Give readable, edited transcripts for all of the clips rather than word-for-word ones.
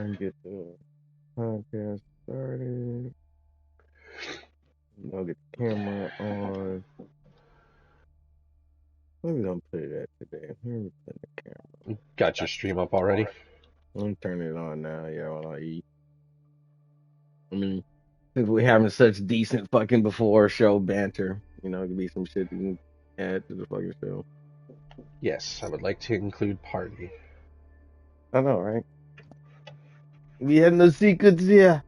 and get the podcast started. I'll get the camera on. Maybe don't play that today. Maybe put the camera. Got your stream up already? I'm turning it on now, yeah, while I eat. I mean, since we're having such decent fucking before show banter, it could be some shit you can add to the fucking show. Yes, I would like to include party. I know, right? We had no secrets here.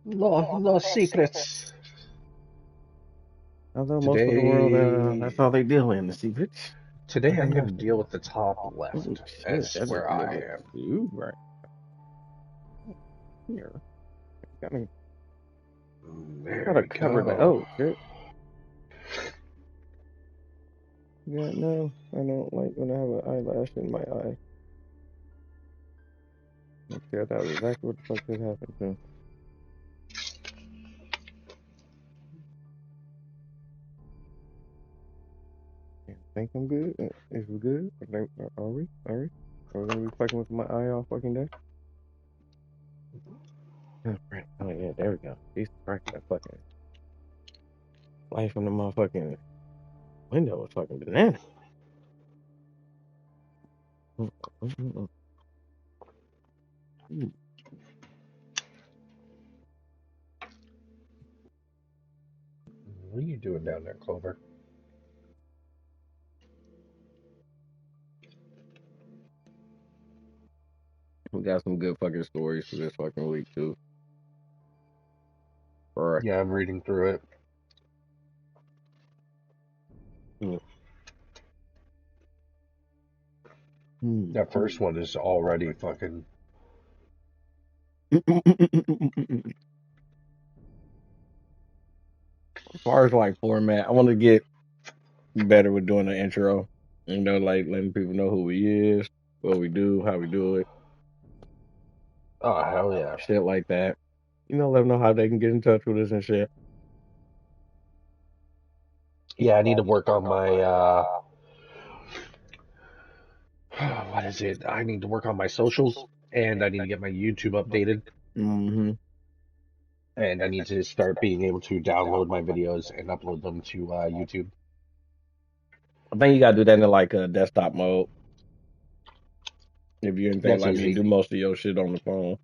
No secrets. Although most of the world, that's Today, all they deal in, the secrets. today I'm going to deal with the top Oh, left shit, as that's where a I little am. too right here. Gotta There gotta we cover the. go. Oh, shit. Yeah, no, I don't like when I have an eyelash in my eye. Okay, that was exactly what the fuck just happened to. I think I'm good. Is we good? Are we? Are we? Are we gonna be fucking with my eye all fucking day? Oh, right. Oh yeah, there we go. Jesus Christ, that fucking light from the motherfucking window was fucking banana. What are you doing down there, Clover? We got some good fucking stories for this fucking week too. Right. Yeah, I'm reading through it. That first one is already fucking. As far as like format, I want to get better with doing the intro. Like letting people know who we is, what we do, how we do it, Oh, hell yeah. shit like that. Let them know how they can get in touch with us and shit. Yeah, I need to work on my, what is it? I need to work on my socials and I need to get my YouTube updated. Hmm. And I need to start being able to download my videos and upload them to YouTube. I think you gotta do that in like a desktop mode. If you're anything That's like me, easy. do most of your shit on the phone.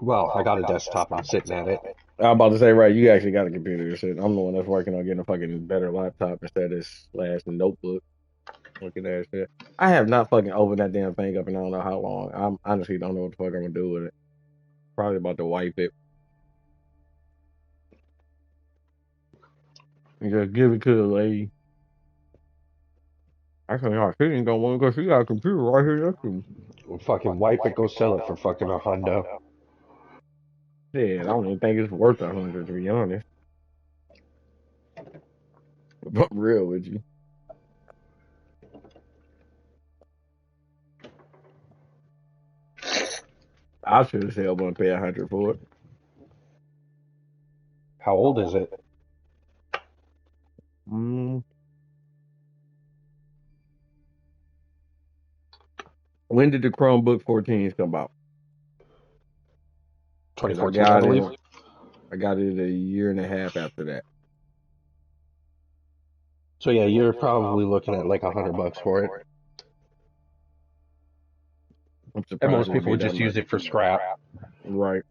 Well, I got a desktop. I'm sitting at it. I'm about to say, right, you actually got a computer and shit. I'm the one that's working on getting a fucking better laptop instead of this last notebook. Looking at shit. I have not fucking opened that damn thing up and I don't know how long. I'm honestly don't know what the fuck I'm gonna do with it. Probably about to wipe it. And just give it to the lady. Actually, she ain't gonna want because she got a computer right here next to me. We'll fucking wipe it, go sell it for fucking a hundo. Shit, I don't even think it's worth 100 to be honest. If I'm real with you. I should have said I'm gonna pay 100 for it. How old is it? Mm. When did the Chromebook 14s come out? Because 2014, I believe. I got it a year and a half after that. So yeah, you're probably looking at like $100 for it. I'm And surprised most it would people be would that just use much. it for scrap, Right.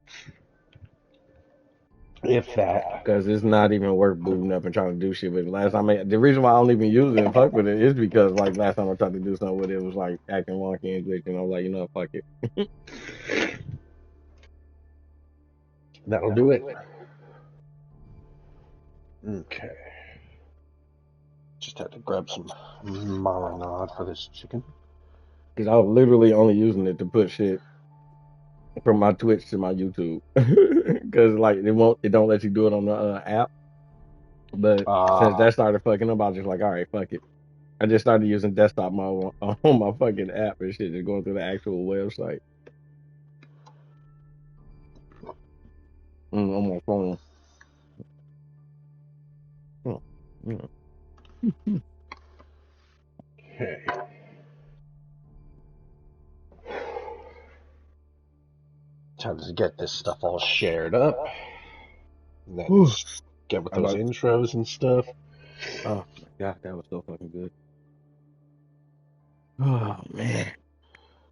if that. Because it's not even worth booting up and trying to do shit with it. The reason why I don't even use it and fuck with it is because like last time I tried to do something with it, it was like acting wonky and glitching. I was like, fuck it. That'll do it. Okay. Just had to grab some marinade for this chicken. Because I was literally only using it to put shit from my Twitch to my YouTube. Because like it don't let you do it on the app. But since that started fucking up, I was just like, all right, fuck it. I just started using desktop mode on my fucking app and shit, just going through the actual website on my phone. Oh, yeah. Okay. Time to get this stuff all shared up. And then Whew. get with I'm those about. intros and stuff. Oh my god, that was so fucking good. Oh man.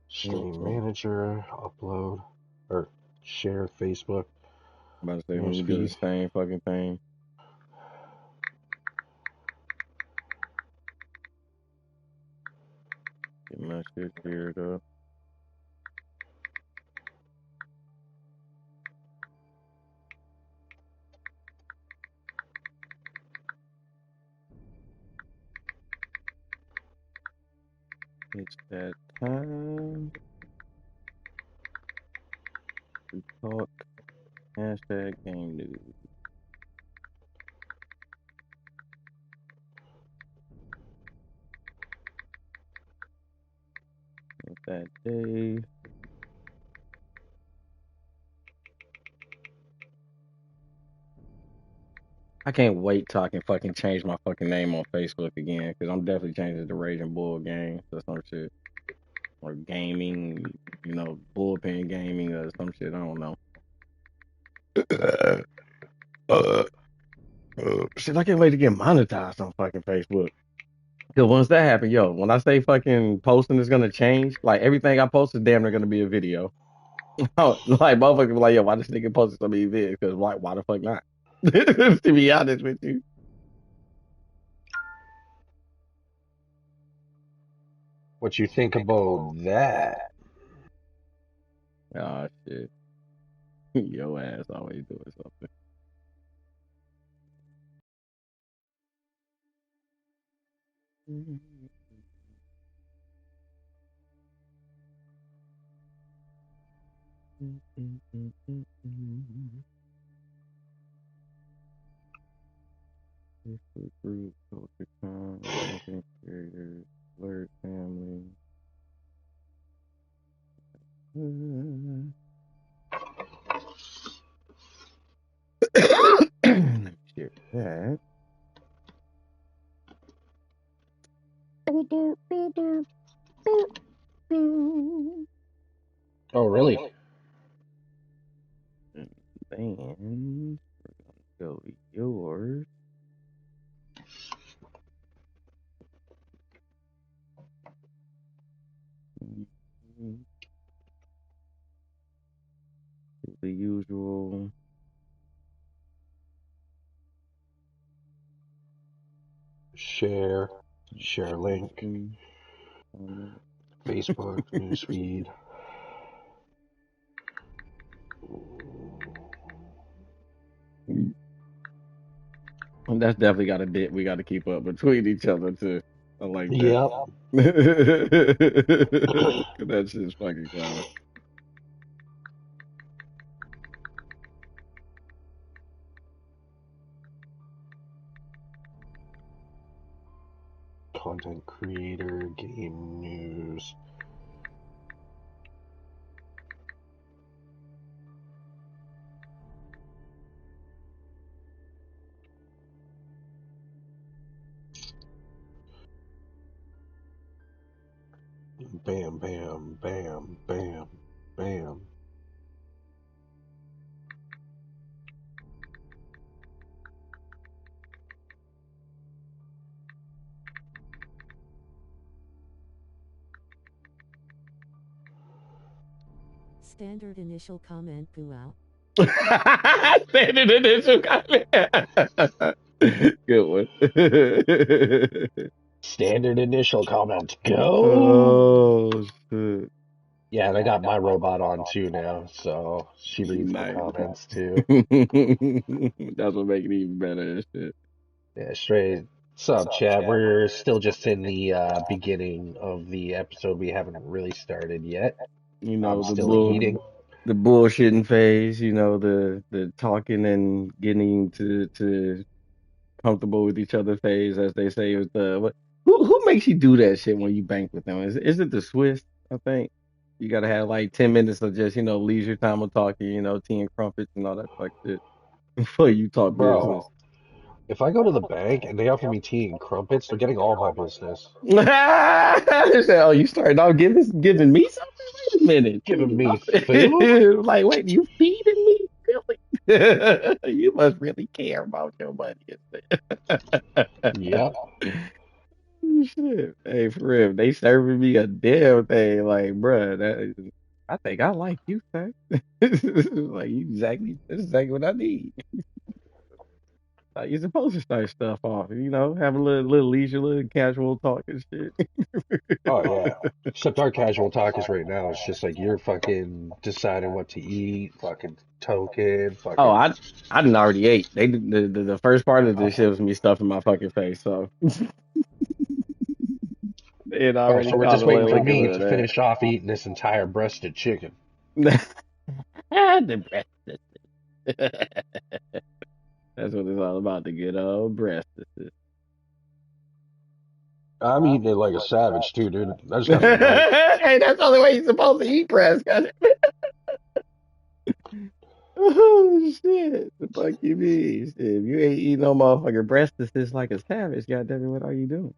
Stream Intro. manager, upload, or share Facebook, I'm about to say, let me do the newsfeed. same fucking thing. Get my shit shared up. It's that time to talk hashtag game news. It's that day. I can't wait till I can fucking change my fucking name on Facebook again, because I'm definitely changing it to Raging Bull Games or some shit. Or gaming, bullpen gaming or some shit. I don't know. Shit, I can't wait to get monetized on fucking Facebook. Because once that happens, yo, when I say fucking posting is gonna change, like everything I post is damn near gonna be a video. Like motherfuckers be like, yo, why this nigga posting so many videos? Because like, why the fuck not? To be honest with you. What you think about that? Oh shit. Yo ass always doing something. Facebook group, culture con, content creators, alert family. Let me share that. Oh, really? And then go to yours. The usual. Share link, Description, comment. Facebook, newsfeed. And that's definitely got a bit we got to keep up between each other too. I like that. Yep. 'Cause that shit's fucking clown. Content creator, game news. Bam, bam, bam, bam, bam. Standard initial comment throughout. Standard initial comment. Good one. Standard initial comment. Go! Oh shit. Yeah, and I got my robot on too now, so she reads my Nice. comments too. That's what makes it even better and shit. Yeah, straight. Sub chat. We're still just in the beginning of the episode. We haven't really started yet. You I'm know, still eating. the bullshitting phase, the talking and getting to comfortable with each other phase, as they say. With the what? Who makes you do that shit when you bank with them? Is it the Swiss? I think you gotta have like 10 minutes of just leisure time of talking, tea and crumpets and all that fuck shit before you talk Bro, business. If I go to the bank and they offer me tea and crumpets, they're getting all my business. Oh, you started off giving me something? Wait a minute. Giving me food? Like, wait, you feeding me? Really? You must really care about your money. Yep. Shit. Hey, for real, they serving me a damn thing. Like, bruh, I think I like you, sir. Like, that's exactly what I need. Like, you're supposed to start stuff off, have a little leisure, little casual talk and shit. Oh yeah. Except our casual talk is right now. It's just like you're fucking deciding what to eat, fucking token, Oh, fucking. I didn't already ate. The first part of this shit Oh, was me stuffing my fucking face, so it oh, already so we're caught just a waiting little for look me at to finish off eating this entire breasted chicken. that. The breast. That's what it's all about, the good old breast. I'm eating it like a savage too, dude. I just got some knife. Hey, that's the only way you're supposed to eat breast, goddamn. Oh shit! The fuck you mean? Shit, if you ain't eating no motherfucking breast, this is like a savage. Goddamn it, what are you doing?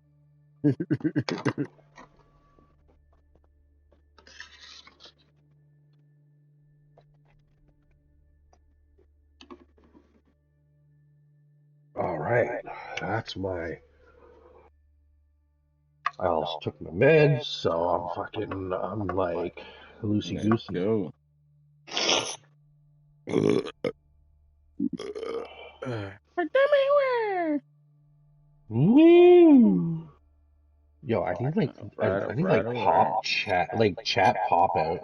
All right, that's my. I also took my meds, so I'm like loosey Let's goosey. go. Woo! Yo, I need like Right, I need right, like right. chat pop out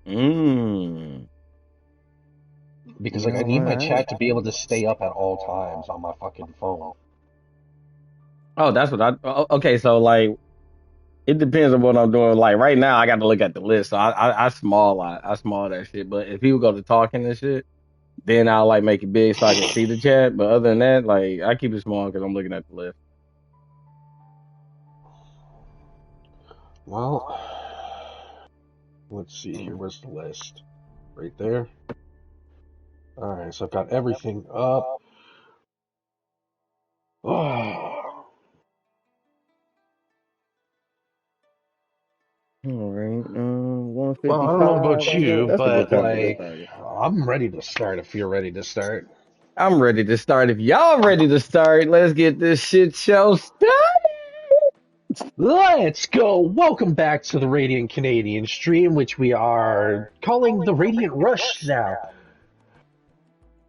Mmm. because You like I know need what? my chat to be able to stay up at all times on my fucking phone. Oh, that's what okay, so like it depends on what I'm doing. Like right now, I got to look at the list. So I small that shit. But if people go to talking and shit, then I'll like make it big so I can see the chat. But other than that, like I keep it small because I'm looking at the list. Well, let's see here. Where's the list? Right there. All right, so I've got everything up. Oh, All right, well, I don't know about 155. you, That's a good but time to get like started. I'm ready to start if you're ready to start. I'm ready to start. If y'all ready to start, let's get this shit show started. Let's go! Welcome back to the Radiant Canadian stream, which we are calling the Radiant Rush now.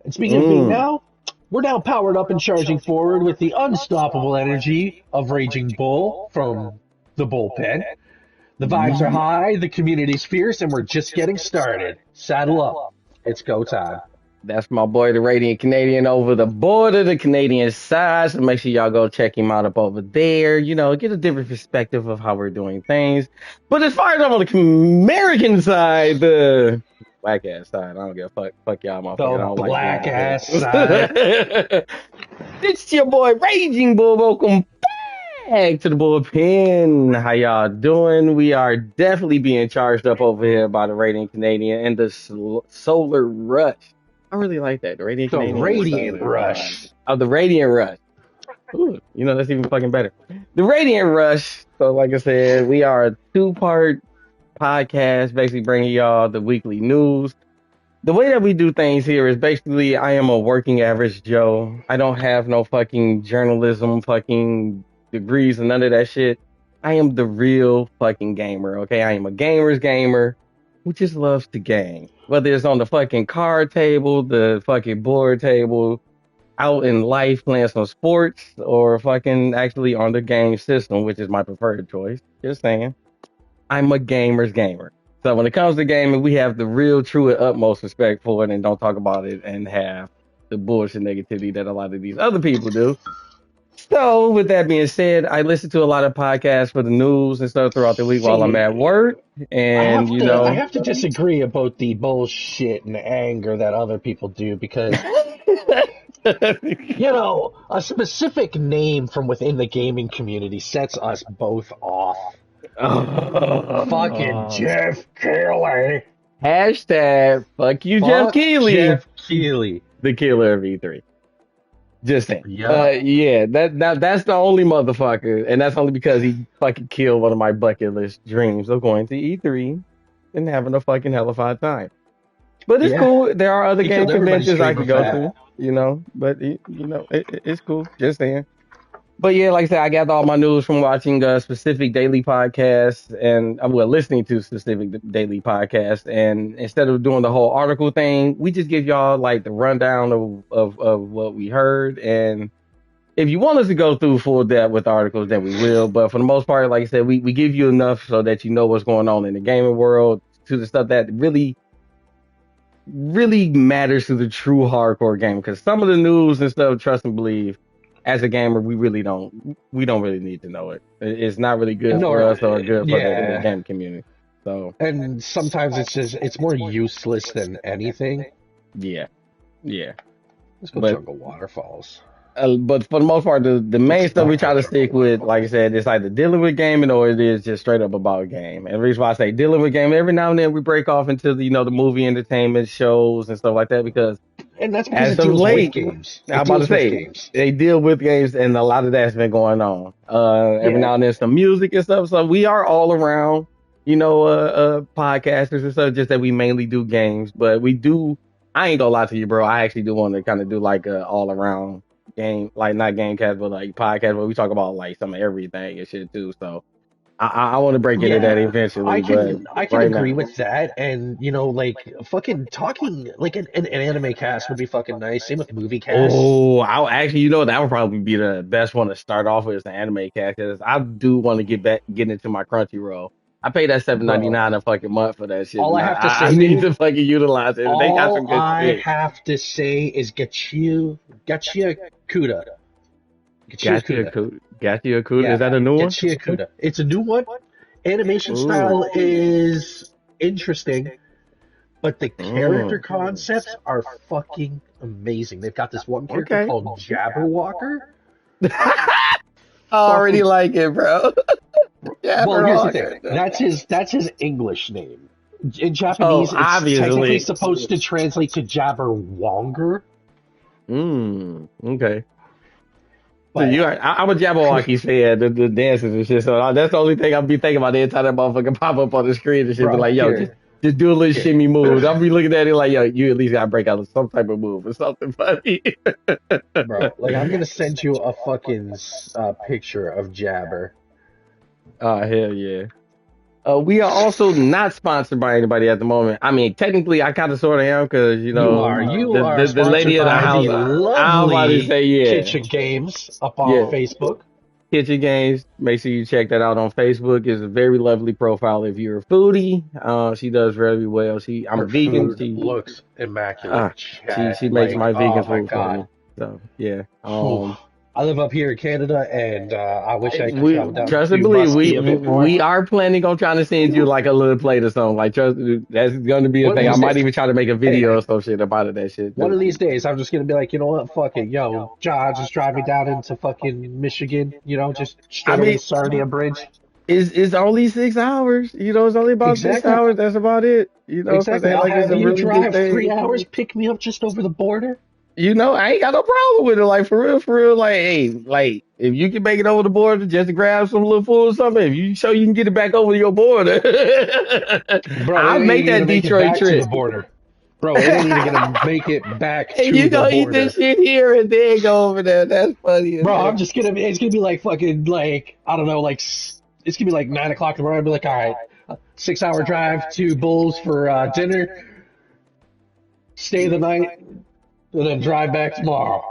And speaking of being Mm. now, we're now powered up and charging forward with the unstoppable energy of Raging Bull from the Bullpen. The vibes are high, the community's fierce, and we're just getting started. Saddle up. It's go time. That's my boy, the Radiant Canadian, over the border, the Canadian side. So make sure y'all go check him out up over there. Get a different perspective of how we're doing things. But as far as I'm on the American side, the black ass side, I don't give a fuck. Fuck y'all, motherfucker. I The don't like being black ass side. defensive. It's your boy, Raging Bull. Welcome back to the Bullpen. How y'all doing? We are definitely being charged up over here by the Radiant Canadian and the Solar Rush. I really like that. The Radiant The Canadian and the Radiant Solar Rush. Oh, the Radiant Rush. Ooh, that's even fucking better. The Radiant Rush. So, like I said, we are a two-part podcast, basically bringing y'all the weekly news. The way that we do things here is basically I am a working average Joe. I don't have no fucking journalism, fucking degrees, and none of that shit. I am the real fucking gamer, okay? I am a gamer's gamer who just loves to game. Whether it's on the fucking card table, the fucking board table, out in life playing some sports, or fucking actually on the game system, which is my preferred choice. Just saying. I'm a gamer's gamer. So when it comes to gaming, we have the real, true, and utmost respect for it and don't talk about it and have the bullshit negativity that a lot of these other people do. So with that being said, I listen to a lot of podcasts for the news and stuff throughout the week while I'm See, at work. And, I have to disagree about the bullshit and anger that other people do because a specific name from within the gaming community sets us both off. Fucking Jeff Keighley. Hashtag fuck you, Jeff Fuck Keighley. Jeff Keighley. The killer of E3. Just saying. Yeah. Yeah, that's the only motherfucker, and that's only because he fucking killed one of my bucket list dreams of going to E3 and having a fucking hellified time. But it's Yeah. cool. There are other He game killed everybody's conventions I dream could of go that. to, But it's cool. Just saying. But yeah, like I said, I gather all my news from watching specific daily podcasts and listening to specific daily podcasts. And instead of doing the whole article thing, we just give y'all like the rundown of what we heard. And if you want us to go through full depth with articles, then we will. But for the most part, like I said, we give you enough so that you know what's going on in the gaming world, to the stuff that really matters to the true hardcore game. Because some of the news and stuff, trust and believe, as a gamer, we don't really need to know it. It's not really good for us or good for the game community. So, and sometimes it's more useless than anything. yeah. Let's go jungle waterfalls. But for the most part, the main stuff we try to stick with, like I said, it's either dealing with gaming or it is just straight up about game. And the reason why I say dealing with game, every now and then we break off into the the movie entertainment shows and stuff like that, because and that's because as of late, games. I'm about to say they deal with games, and a lot of that's been going on. Every now and then some music and stuff. So we are all around, podcasters and stuff. Just that we mainly do games, but we do. I ain't gonna lie to you, bro. I actually do want to kind of do like a all around game, like not game cast, but like podcast where we talk about like some of everything and shit too. So I want to break into that eventually. I can right agree now, with that, and like fucking talking like an anime cast would be fucking nice. Same with movie cast. Oh, I'll actually, that would probably be the best one to start off with, is the anime cast, because I do want to get into my Crunchyroll. I pay that $7.99 a fucking month for that shit. All I have to say, I need to fucking utilize it. They got some good shit. Have to say is Gachiya Kuda. Gachiya Kuda. Is that a new one? Gachiya Kuda. It's a new one. Animation style is interesting, but the character concepts are fucking amazing. They've got this one character called Jabberwocker. I already like it, bro. Well, here's the thing. That's his English name. In Japanese, it's technically supposed to translate to Jabberwonger. Okay. But so I'm a Jabberwocky fan, the dances and shit. So that's the only thing I'll be thinking about the entire that motherfucker pop up on the screen and shit. Bro, be like, yo, just do a little shimmy move. I'll be looking at it like, yo, you at least gotta break out some type of move or something funny. Bro, like I'm gonna send you a fucking picture of Jabber. Oh, hell yeah. We are also not sponsored by anybody at the moment. I mean, technically, I kind of sort of am, because you are the lady of the house. I'm about to say, Kitchen Games up on Facebook. Kitchen Games. Make sure you check that out on Facebook. It's a very lovely profile if you're a foodie. She does very well. I'm a vegan. She looks immaculate. She makes my vegan food for me. So yeah. I live up here in Canada, and I wish I could travel down. Trust and believe, we are planning on trying to send you like a little plate or something. Like, trust, that's going to be a thing. I might even try to make a video or some shit about it. That shit. One of these days, I'm just gonna be like, you know what, fuck it, yo, John, just drive me down into fucking Michigan. Just straight over the Sarnia Bridge. It's only 6 hours. It's only about 6 hours. That's about it. Exactly. So I'll have you drive 3 hours, pick me up just over the border. I ain't got no problem with it. Like, for real, like, hey, like, if you can make it over the border just to grab some little food or something, if you show you can get it back over your border, bro, I'll make that Detroit trip. To the border. Bro, it ain't even gonna make it back to the border. You gonna eat this shit here and then go over there. That's funny. Bro, it's gonna be like fucking, like, I don't know, like, it's gonna be like 9 o'clock in the morning. I'll be like, all right, 6 hour drive to Bulls for dinner, stay the night, and then drive back tomorrow.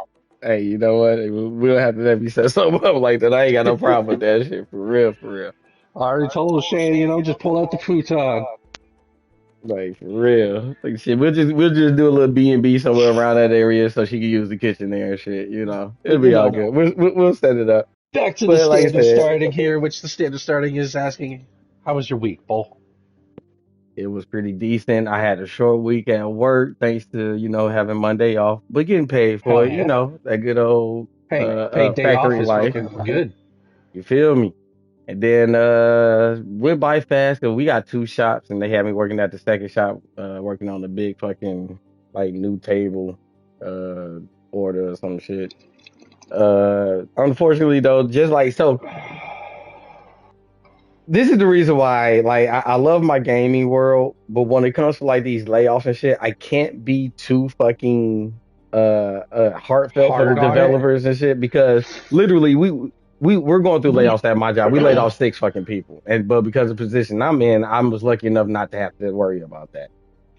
Hey, you know what? We'll have to let me set something up like that. I ain't got no problem with that shit. For real. I already told Shane, just pull out the futon. Like, for real. Like, shit, we'll just do a little B&B somewhere around that area so she can use the kitchen there and shit, It'll be all good. We'll set it up. Back to the standard starting here, which the standard starting is asking, how was your week, Bull? It was pretty decent. I had a short week at work, thanks to, having Monday off, but getting paid for it, that good old factory life. Good. You feel me? And then went by fast, because we got 2 shops, and they had me working at the second shop, working on the big fucking, like, new table order or some shit. Unfortunately though, just like so, this is the reason why, like, I love my gaming world, but when it comes to like these layoffs and shit, I can't be too fucking heartfelt for the Hard on it. developers and shit because literally we're going through layoffs at my job. We laid off 6 fucking people, and but because of the position I'm in, I was lucky enough not to have to worry about that.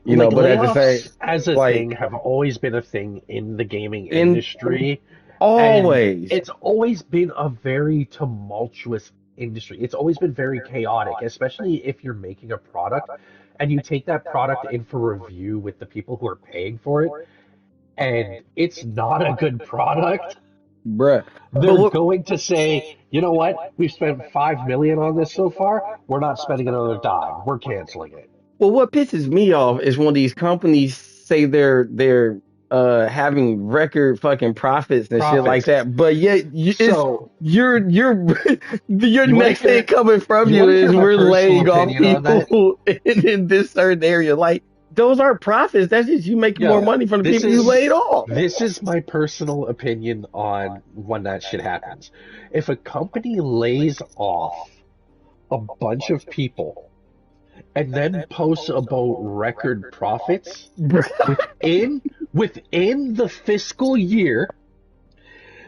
You know, Like but at the same, layoffs as a like, thing have always been a thing in the gaming in industry, and always, it's always been a very tumultuous industry. It's always been very chaotic, especially if you're making a product and you take that product in for review with the people who are paying for it, and it's not a good product. bruh. But They're what, going to say, you know what? We've spent 5 million on this so far. We're not spending another dime. We're canceling it. well, what pisses me off is when these companies say they're having record fucking profits and shit like Profits. that, but yet it's So your your you want next to thing hear? coming from You you want to hear is my we're personal laying off opinion on that? people in this certain area. Like those aren't profits. That's just you making more Yeah, money from the this people you laid is off. this is my personal opinion on when that shit happens. If a company lays off a bunch of people and then posts about record profits within the fiscal year,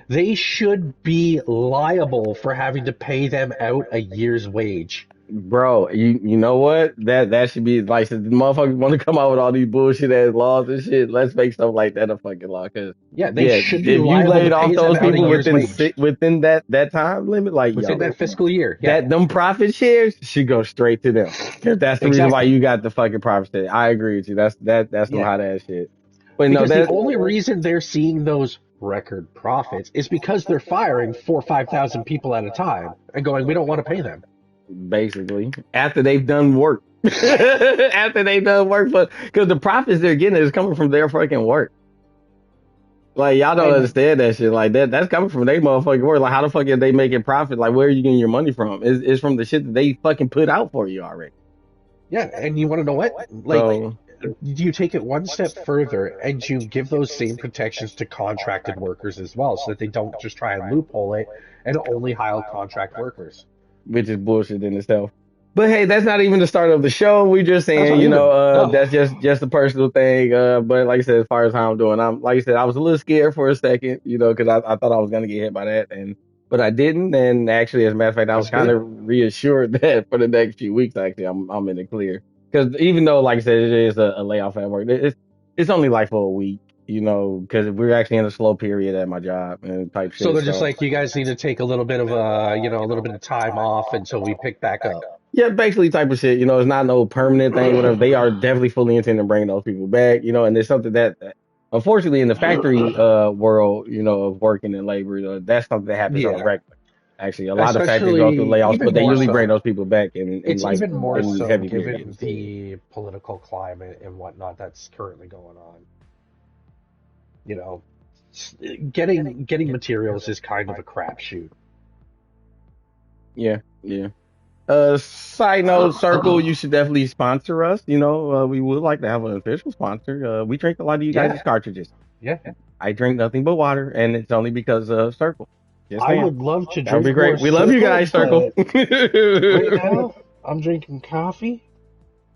they should be liable for having to pay them out a year's wage. Bro, you know what? That should be like, since the motherfuckers want to come out with all these bullshit ass laws and shit. Let's make stuff like that a fucking law. Cause Yeah, they yeah, should be if you liable to laid off pay them those out a people year's within wage within that time limit, like within yo, that fiscal year. Yeah, that them profit shares should go straight to them. Cause that's the reason why exactly. you got the fucking profit share. I agree with you. That's some Yeah, hot ass shit. But no, because the that only reason they're seeing those record profits is because they're firing 4 or 5 thousand people at a time and going, we don't want to pay them. basically after they've done work, after they've done work, but because the profits they're getting is coming from their fucking work. Like y'all don't And understand that shit. Like that's coming from their motherfucking work. Like how the fuck are they making profit? Like where are you getting your money from? It's from the shit that they fucking put out for you already. yeah, and you want to know what? Like, So you take it one step further and you give those same protections to contracted workers as well, so that they don't just try and loophole it and only hire contract workers. which is bullshit in itself. But hey, that's not even the start of the show. We just That's saying, not even. No. that's just a personal thing. But like I said, as far as how I'm doing, I'm like I said, I was a little scared for a second, because I thought I was gonna get hit by that, but I didn't. And actually, as a matter of fact, I was That's kind good. of reassured that for the next few weeks, actually, I'm in the clear. Because even though, like I said, it is a layoff at work, it's only like for a week, because we're actually in a slow period at my job and type So shit. they're just So like, you guys need to take a little bit of a little bit of time off until we pick back up. yeah, basically type of shit. It's not no permanent thing, whatever. They are definitely fully intending to bring those people back, and it's something that unfortunately in the factory world, of working in labor, that's something that happens on a Yeah, regular. Actually, a lot of factories go through especially layoffs, even but they more usually bring so. those people back in It's like even more in so heavy periods. given the political climate and whatnot that's currently going on. You know, getting materials is kind of a crapshoot. Yeah, yeah. Side note, Circle, you should definitely sponsor us. We would like to have an official sponsor. We drink a lot of you guys' Yeah, cartridges. yeah. I drink nothing but water, and it's only because of Circle. Just I saying. would love to That would be drink more great. We love you Circle, guys, Circle. but right now I'm drinking coffee.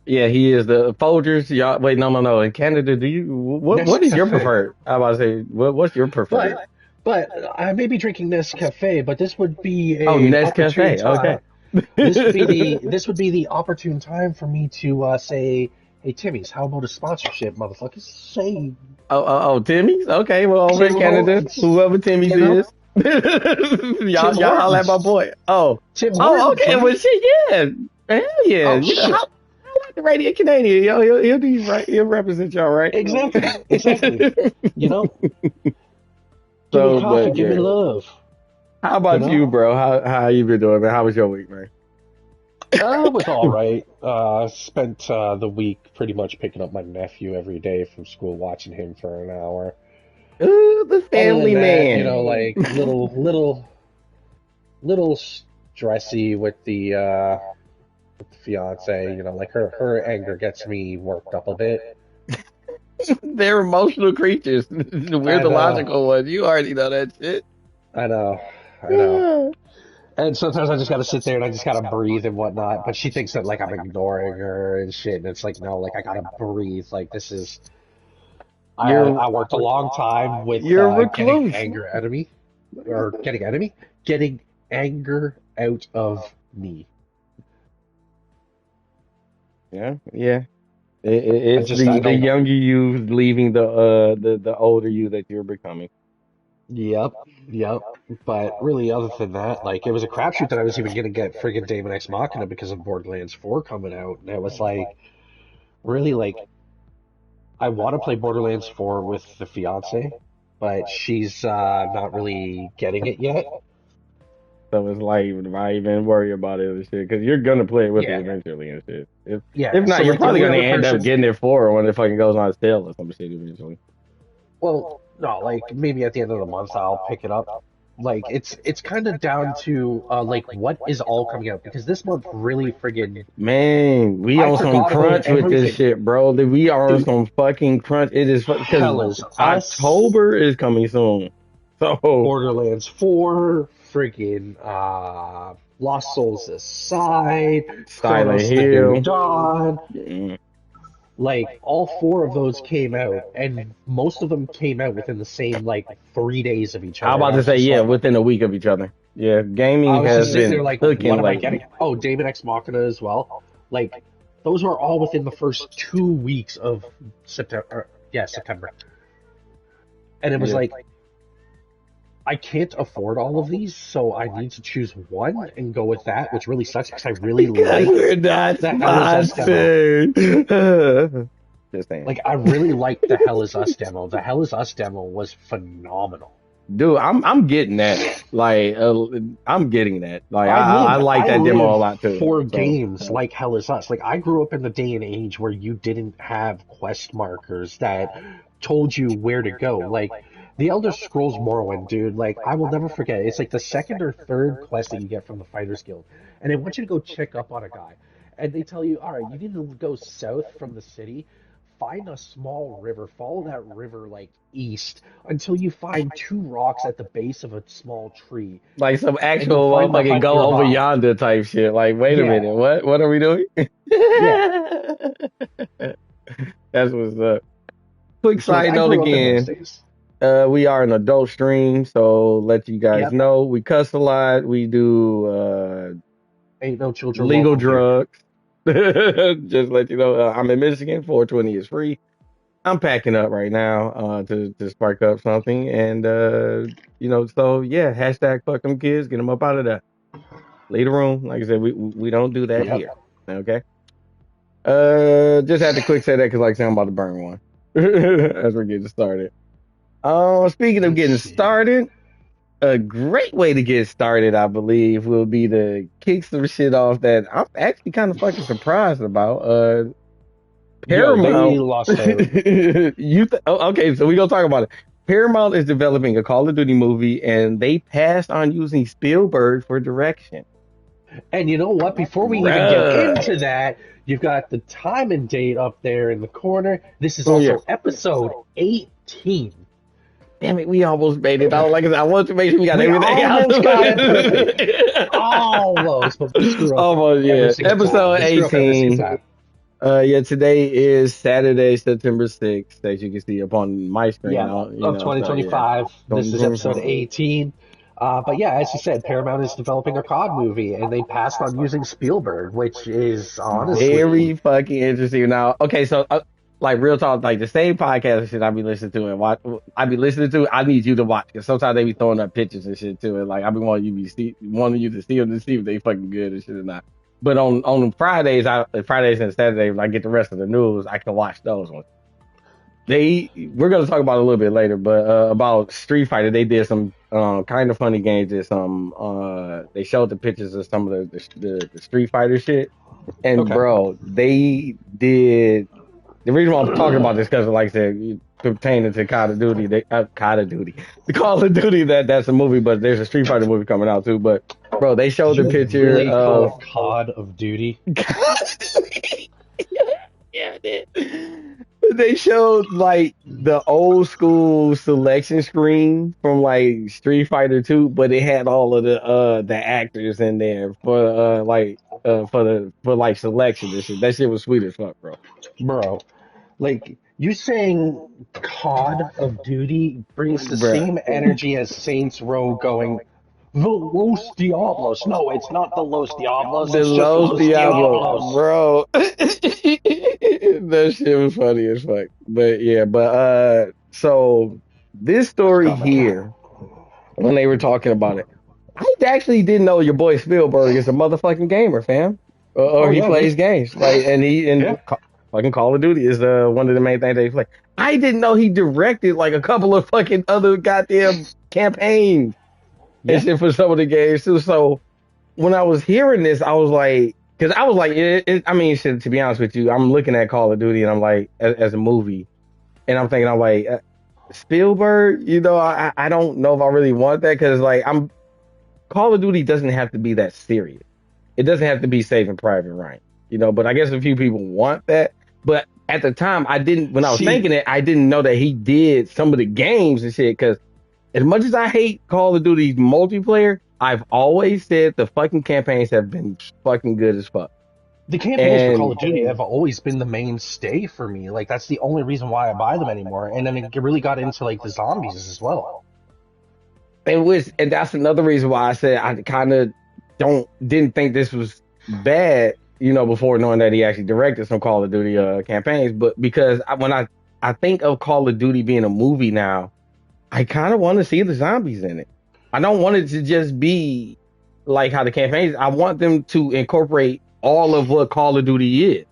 Yeah, he is the Folgers. Y'all, wait, no. In Canada, do you what is your Nescafe. preferred? I was about to say, what's your preferred? But I may be drinking Nescafe, but this would be Oh, a opportune Nescafe. time. Okay. This would be the opportune time for me to say, "Hey, Timmy's, how about a sponsorship, motherfuckers? Say, Timmy's. Okay, well, over say in hello, Canada, whoever Timmy's you know, is, y'all Tim holla at my Hortons, boy. Oh, Tim Hortons, okay. Well, man. shit, yeah, hell yeah. Oh shit, How about the radio Canadian? Yo, he'll do right. He'll represent y'all right. exactly. You know, give me So, coffee, but give me yeah. love. How You about know, you, bro? How you been doing, man? How was your week, man? it was all right. Spent the week pretty much picking up my nephew every day from school, watching him for an hour. Ooh, the Other than family that, man. like little stressy with the fiance. Like her anger gets me worked up a bit. They're emotional creatures. We're the And logical ones. You already know that shit. I know. I know. And sometimes I just gotta sit there and I just gotta breathe and whatnot. But she thinks that like I'm ignoring her and shit. And it's like, no, like I gotta breathe. Like this is. You're I worked a long time with you're a getting recluse. anger out of me, or getting anger out of me. Yeah. It's I the don't. younger you leaving the older you that you're becoming. Yep, yep. But really, other than that, like it was a crapshoot that I was even gonna get friggin' Daemon X Machina because of Borderlands 4 coming out, and it was like really like I want to play Borderlands 4 with the fiance, but she's not really getting it yet. So it's like, why even worry about it and shit? Because you're gonna play it with her Yeah, eventually and shit. If yeah. So not, you're like the probably only gonna other end up person. getting it for her when it fucking goes on sale or some shit eventually. Well, no, like maybe at the end of the month I'll pick it up. Like it's kind of down to like what is all coming out because this month really friggin' Man, we I on some forgot about crunch with this everything. shit, bro. We are on Dude, some fucking crunch. It is because Hell is Us, October is coming soon. So Borderlands 4, friggin' Lost Souls Aside, Silent Chronos the New Hill. Dawn. Mm. Like all four of those came out, and most of them came out within the same like 3 days of each I'm other. And about I to was say, just yeah, like, within a week of each other. Yeah, gaming has sitting there been like, what cooking am I lately. getting? Oh, Daemon X Machina as well. Like, those were all within the first 2 weeks of September. Yeah, September. And it was Yeah. like, I can't afford all of these, so I need to choose one and go with that, which really sucks because I really Because liked we're not the Hell is Us demo. sponsored. Just saying. Like, I really liked the Hell is Us demo. The Hell is Us demo was phenomenal. Dude, I'm getting that. Like, I'm getting that. Like, I like I that demo live a lot too. for So, games like Hell is Us. Like I grew up in the day and age where you didn't have quest markers that told you where to go. Like the Elder Scrolls Morrowind, dude. Like I will never forget. It's like the second or third quest that you get from the Fighters Guild, and they want you to go check up on a guy, and they tell you, all right, you need to go south from the city. Find a small river, follow that river like east until you find two rocks at the base of a small tree like some and you'll actual find the motherfucking hut go over nearby. yonder type shit. Like, wait a Yeah, minute, what? What are we doing? yeah. That's what's up. Quick So like side I note grew up in those again. days. We are an adult stream, so let you guys Yep. know we cuss a lot. We do Ain't no children legal welcome here. drugs. Just let you know, I'm in Michigan. 420 is free. I'm packing up right now to spark up something, and so yeah, hashtag fuck them kids, get them up out of there. Leave the room. Like I said, we don't do that Yep. here. Okay. Just had to quick say that because like I said, I'm about to burn one as we're getting started. Speaking of Let's getting see. started, a great way to get started, I believe, will be to kick some shit off that I'm actually kind of fucking surprised about. Yo, they Paramount. lost out. Okay, so we gonna talk about it. Paramount is developing a Call of Duty movie, and they passed on using Spielberg for direction. And you know what? Before we even get into Bruh. that, you've got the time and date up there in the corner. This is Oh yeah. also episode 18. Damn it, we almost made it. Like I said, I want to make sure we got We everything out. almost got it perfect. Almost, but we screw up Almost, every yeah. single time. Episode We screw up every single 18. time. Yeah, today is Saturday, September 6th, as you can see upon my screen. Yeah, of So yeah. 2025. This is episode 2025. 18. But yeah, as you said, Paramount is developing a COD movie, and they passed on using Spielberg, which is honestly, Very fucking interesting. Now, okay, so like real talk, like the same podcast and shit I be listening to and watch, I be listening to. I need you to watch because sometimes they be throwing up pictures and shit too, and like I be wanting you to see them to see if they fucking good and shit or not. But on Fridays and Saturdays, when I get the rest of the news, I can watch those ones. We're gonna talk about it a little bit later, but about Street Fighter, they did some kind of funny games. Did some they showed the pictures of some of the Street Fighter shit, and okay. bro, they did. The reason why I'm talking about this because, like I said, pertaining to Call of Duty, the Call of Duty that's a movie, but there's a Street Fighter movie coming out too. But bro, they showed Did the you picture really call of it COD of Duty? yeah, I did. They showed like the old school selection screen from like Street Fighter 2, but it had all of the actors in there for for like selection and shit. That shit was sweet as fuck, bro. Bro, like you saying COD of Duty brings the Bruh. same energy as Saints Row going, the Los Diablos. No, it's not the Los Diablos, The it's just Los Los Diablo, Diablos. bro. That shit was funny as fuck. But yeah, so this story here, when they were talking about it, I actually didn't know your boy Spielberg is a motherfucking gamer, fam. Or Oh he yeah, plays games. Like and yeah, fucking Call of Duty is one of the main things they play. I didn't know he directed like a couple of fucking other goddamn campaigns and yeah. shit for some of the games too. So when I was hearing this, I was like, because I was like, I mean, shit, to be honest with you, I'm looking at Call of Duty and I'm like, as a movie, and I'm thinking, I'm like, Spielberg, I don't know if I really want that because like Call of Duty doesn't have to be that serious. It doesn't have to be Saving Private Ryan, but I guess a few people want that. But at the time, when I was See, thinking it, I didn't know that he did some of the games and shit because as much as I hate Call of Duty multiplayer, I've always said the fucking campaigns have been fucking good as fuck. the campaigns for Call And of Duty have always been the mainstay for me. Like that's the only reason why I buy them anymore. And then it really got into like the zombies as well. and that's another reason why I said I kind of didn't think this was bad, before knowing that he actually directed some Call of Duty campaigns. But because when I think of Call of Duty being a movie now, I kind of want to see the zombies in it. I don't want it to just be like how the campaigns. I want them to incorporate all of what Call of Duty is,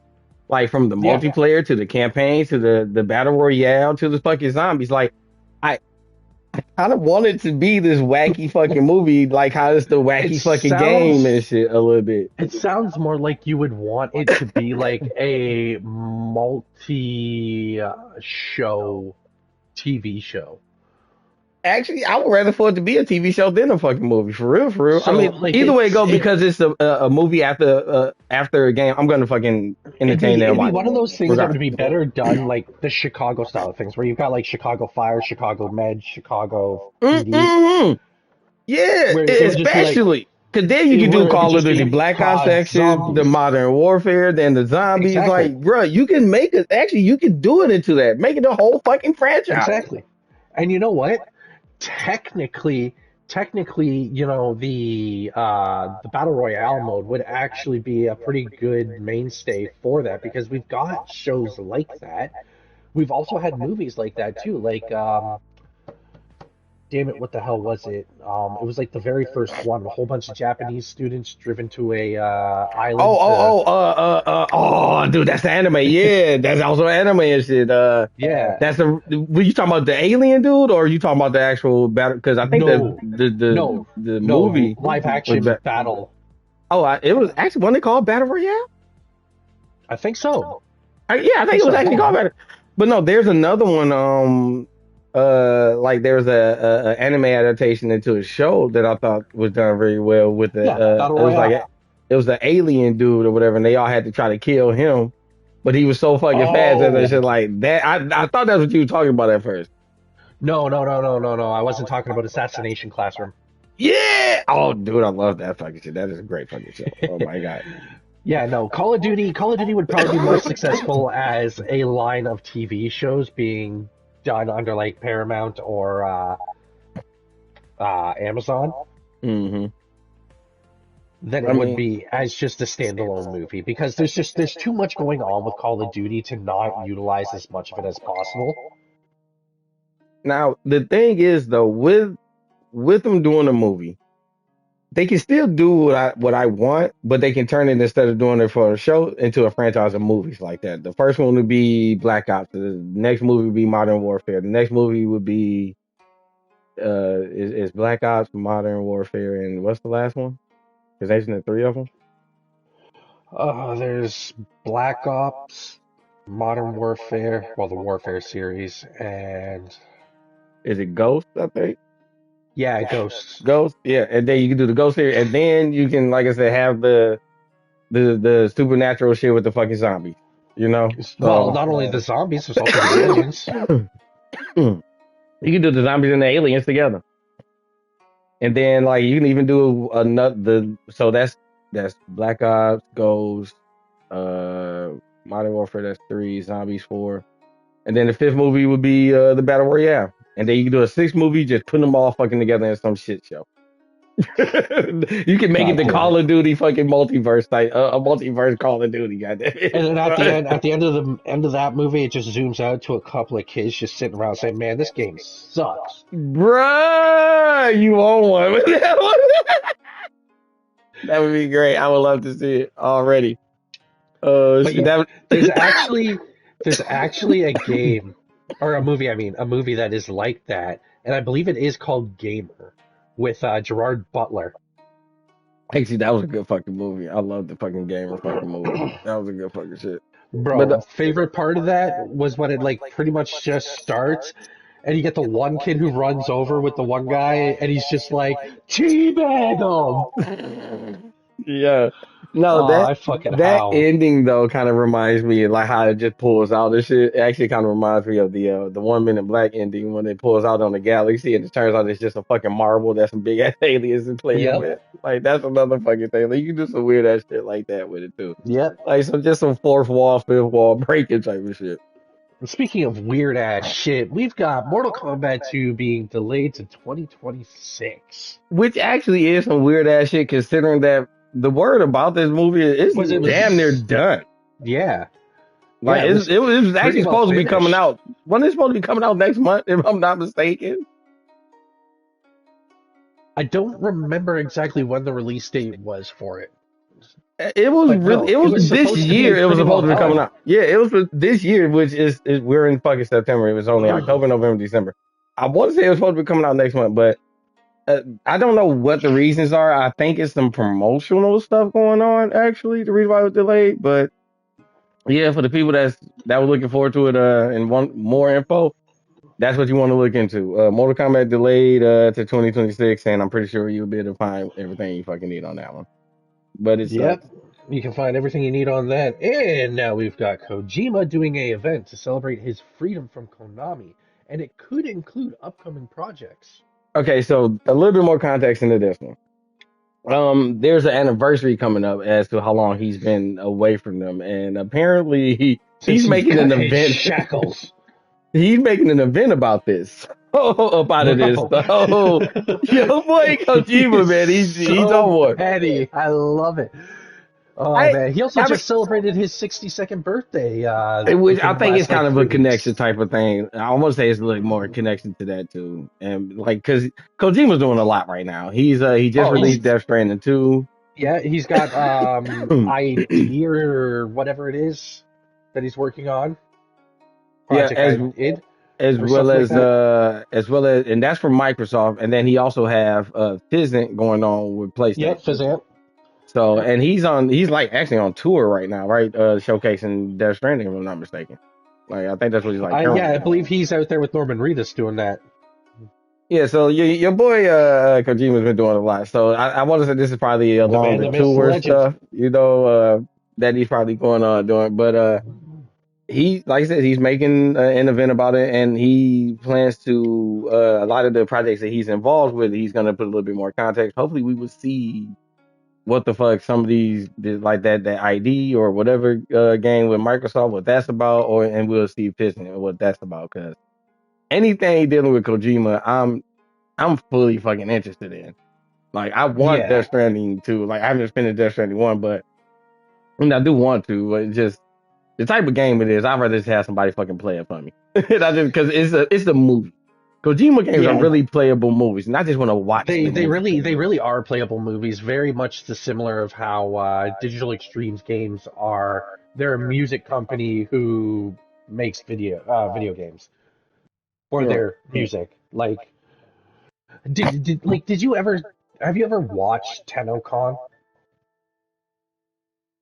like from the Yeah. multiplayer to the campaigns to the battle royale to the fucking zombies. Like I kind of want it to be this wacky fucking movie, like how it's the wacky It fucking game and sounds shit a little bit. it sounds more like you would want it to be like a multi show TV show. Actually, I would rather for it to be a TV show than a fucking movie. For real, for real. I So mean, like either way it go, because it's a movie after a game, I'm gonna fucking entertain that it'd and be watch one it. of those things that would Regardless. be better done like the Chicago style of things, where you've got like Chicago Fire, Chicago Med, Chicago PD, Mm-hmm. Yeah, where it would just be like especially because then you can do where it would Call of just Duty be Black Ops COD section, the zombies. Modern Warfare, then the zombies. Exactly. Like, bro, you can make it. Actually, you can do it into that. Make it a whole fucking franchise. Exactly. And you know what? Technically, the battle royale mode would actually be a pretty good mainstay for that because we've got shows like that. We've also had movies like that too. Like, damn it, what the hell was it? It was like the very first one. A whole bunch of Japanese students driven to a island to. Dude, that's the anime. Yeah, that's also anime and shit. Yeah. Were you talking about the alien dude, or are you talking about the actual battle? Because I think No. the No. movie Live was action battle. it was actually one they called Battle Royale. I think so. Yeah, I think it was actually called Battle. But no, there's another one. Like there's a anime adaptation into a show that I thought was done very well with the. Battle It was Royale. like it was the alien dude or whatever, and they all had to try to kill him, but he was so fucking fast and shit like that. I thought that's what you were talking about at first. No. I wasn't talking about Assassination Classroom. Yeah. Oh, dude, I love that fucking shit. That is a great fucking show. Oh my god. Yeah, no, Call of Duty would probably be more successful as a line of TV shows being done under like Paramount or Amazon Mm-hmm. than it would be as just a standalone movie because there's too much going on with Call of Duty to not utilize as much of it as possible. Now the thing is though, with them doing a movie, they can still do what I want, but they can turn it instead of doing it for a show into a franchise of movies like that. The first one would be Black Ops. The next movie would be Modern Warfare. The next movie would be is Black Ops, Modern Warfare, and what's the last one? Because isn't there three of them? There's Black Ops, Modern Warfare, well, the Warfare series, and Is it Ghost? I think yeah, Ghosts. Ghost. Yeah, and then you can do the Ghost series, and then you can, like I said, have the supernatural shit with the fucking zombies. you know. Well, So not only the zombies, there's also the aliens. you can do the zombies and the aliens together, and then like you can even do another. So that's Black Ops, Ghost, uh, Modern Warfare. That's 3, Zombies 4, and then the 5th movie would be the Battle Royale, and then you can do a 6th movie, just putting them all fucking together in some shit show. You can make it God the damn it. Call of Duty fucking multiverse type, a multiverse Call of Duty, goddamn it. And then at the end of that movie, it just zooms out to a couple of kids just sitting around saying, "Man, this game sucks." Bruh, you own one with that one. That would be great. I would love to see it already. But Shit, yeah, that there's actually a game or a movie. I mean, a movie that is like that, and I believe it is called Gamer with Gerard Butler. actually that was a good fucking movie. I love the fucking Gamer fucking movie. That was a good fucking shit. But Bro, favorite part of that was when it like pretty much just starts and you get the one kid who runs over with the one guy and he's just like, teabag him! yeah, no, Oh, that I fucking that howled. ending though kind of reminds me of like how it just pulls out this shit. It actually kind of reminds me of the 1 Minute Black ending when it pulls out on the galaxy and it turns out it's just a fucking marble that some big ass aliens is playing Yep, with. Like that's another fucking thing. Like you can do some weird ass shit like that with it too. yep. Like some just some fourth wall, fifth wall breaking type of shit. And speaking of weird ass shit, we've got Mortal Kombat 2 being delayed to 2026. Which actually is some weird ass shit considering that the word about this movie is Was it damn near was done. yeah. Like Yeah, it was it was pretty actually well supposed to be coming finished. out. Wasn't it supposed to be coming out next month, if I'm not mistaken? I don't remember exactly when the release date was for it. It was But no, really it it was was this supposed to be year. It was pretty well supposed to be coming done. out. Yeah, it was for this year, which is we're in fucking September. It was only October, November, December. I want to say it was supposed to be coming out next month, but I don't know what the reasons are. I think it's some promotional stuff going on. Actually, the reason why it was delayed, but yeah, for the people that were looking forward to it and want more info, that's what you want to look into. Mortal Kombat delayed to 2026, and I'm pretty sure you'll be able to find everything you fucking need on that one. But it Yep. sucks. You can find everything you need on that. And now we've got Kojima doing a event to celebrate his freedom from Konami, and it could include upcoming projects. Okay, so a little bit more context into this one. There's an anniversary coming up as to how long he's been away from them, and apparently Since he's he's making an cut his event. shackles. He's making an event about this. Up out of this. Bro. So, yo, boy, Kojima, He's man, he's on so one. petty. I love it. Oh I, man. He also I just celebrated his 62nd birthday which I within the think it's last kind like of a 3 weeks. connection type of thing. I almost say it's a little more connection to that too, and like because Kojima's doing a lot right now. He just Oh, released Death Stranding 2. he's got ID or whatever it is that he's working on. Yeah, Project ID as or well something like that. as well as, and that's from Microsoft, and then he also have Fizzant going on with Yep, PlayStation. Fazant. So, and he's like actually on tour right now, right? Showcasing Death Stranding, if I'm not mistaken. Like I think that's what he's like Yeah, currently I doing. believe he's out there with Norman Reedus doing that. Yeah, so your boy Kojima's been doing a lot. So I want to say this is probably The along man, the the myth, the tour legend. stuff, that he's probably going on doing. But he, like I said, he's making an event about it, and he plans to a lot of the projects that he's involved with. He's gonna put a little bit more context. Hopefully, we will see what the fuck some of these like that ID or whatever game with Microsoft, what that's about, and we'll see Piston and what that's about. Because anything dealing with Kojima, I'm fully fucking interested in. Like I want Yeah. Death Stranding 2. Like I haven't finished Death Stranding 1, but I do want to. But it's just the type of game it is. I'd rather just have somebody fucking play it for me. And I just because it's a movie. Kojima games are Yeah. really playable movies, and I just want to watch They the they movie. really are playable movies, very much the similar of how Digital Extremes games are. They're a music company who makes video games for Yeah. their music. Like did you ever have you ever watched TennoCon?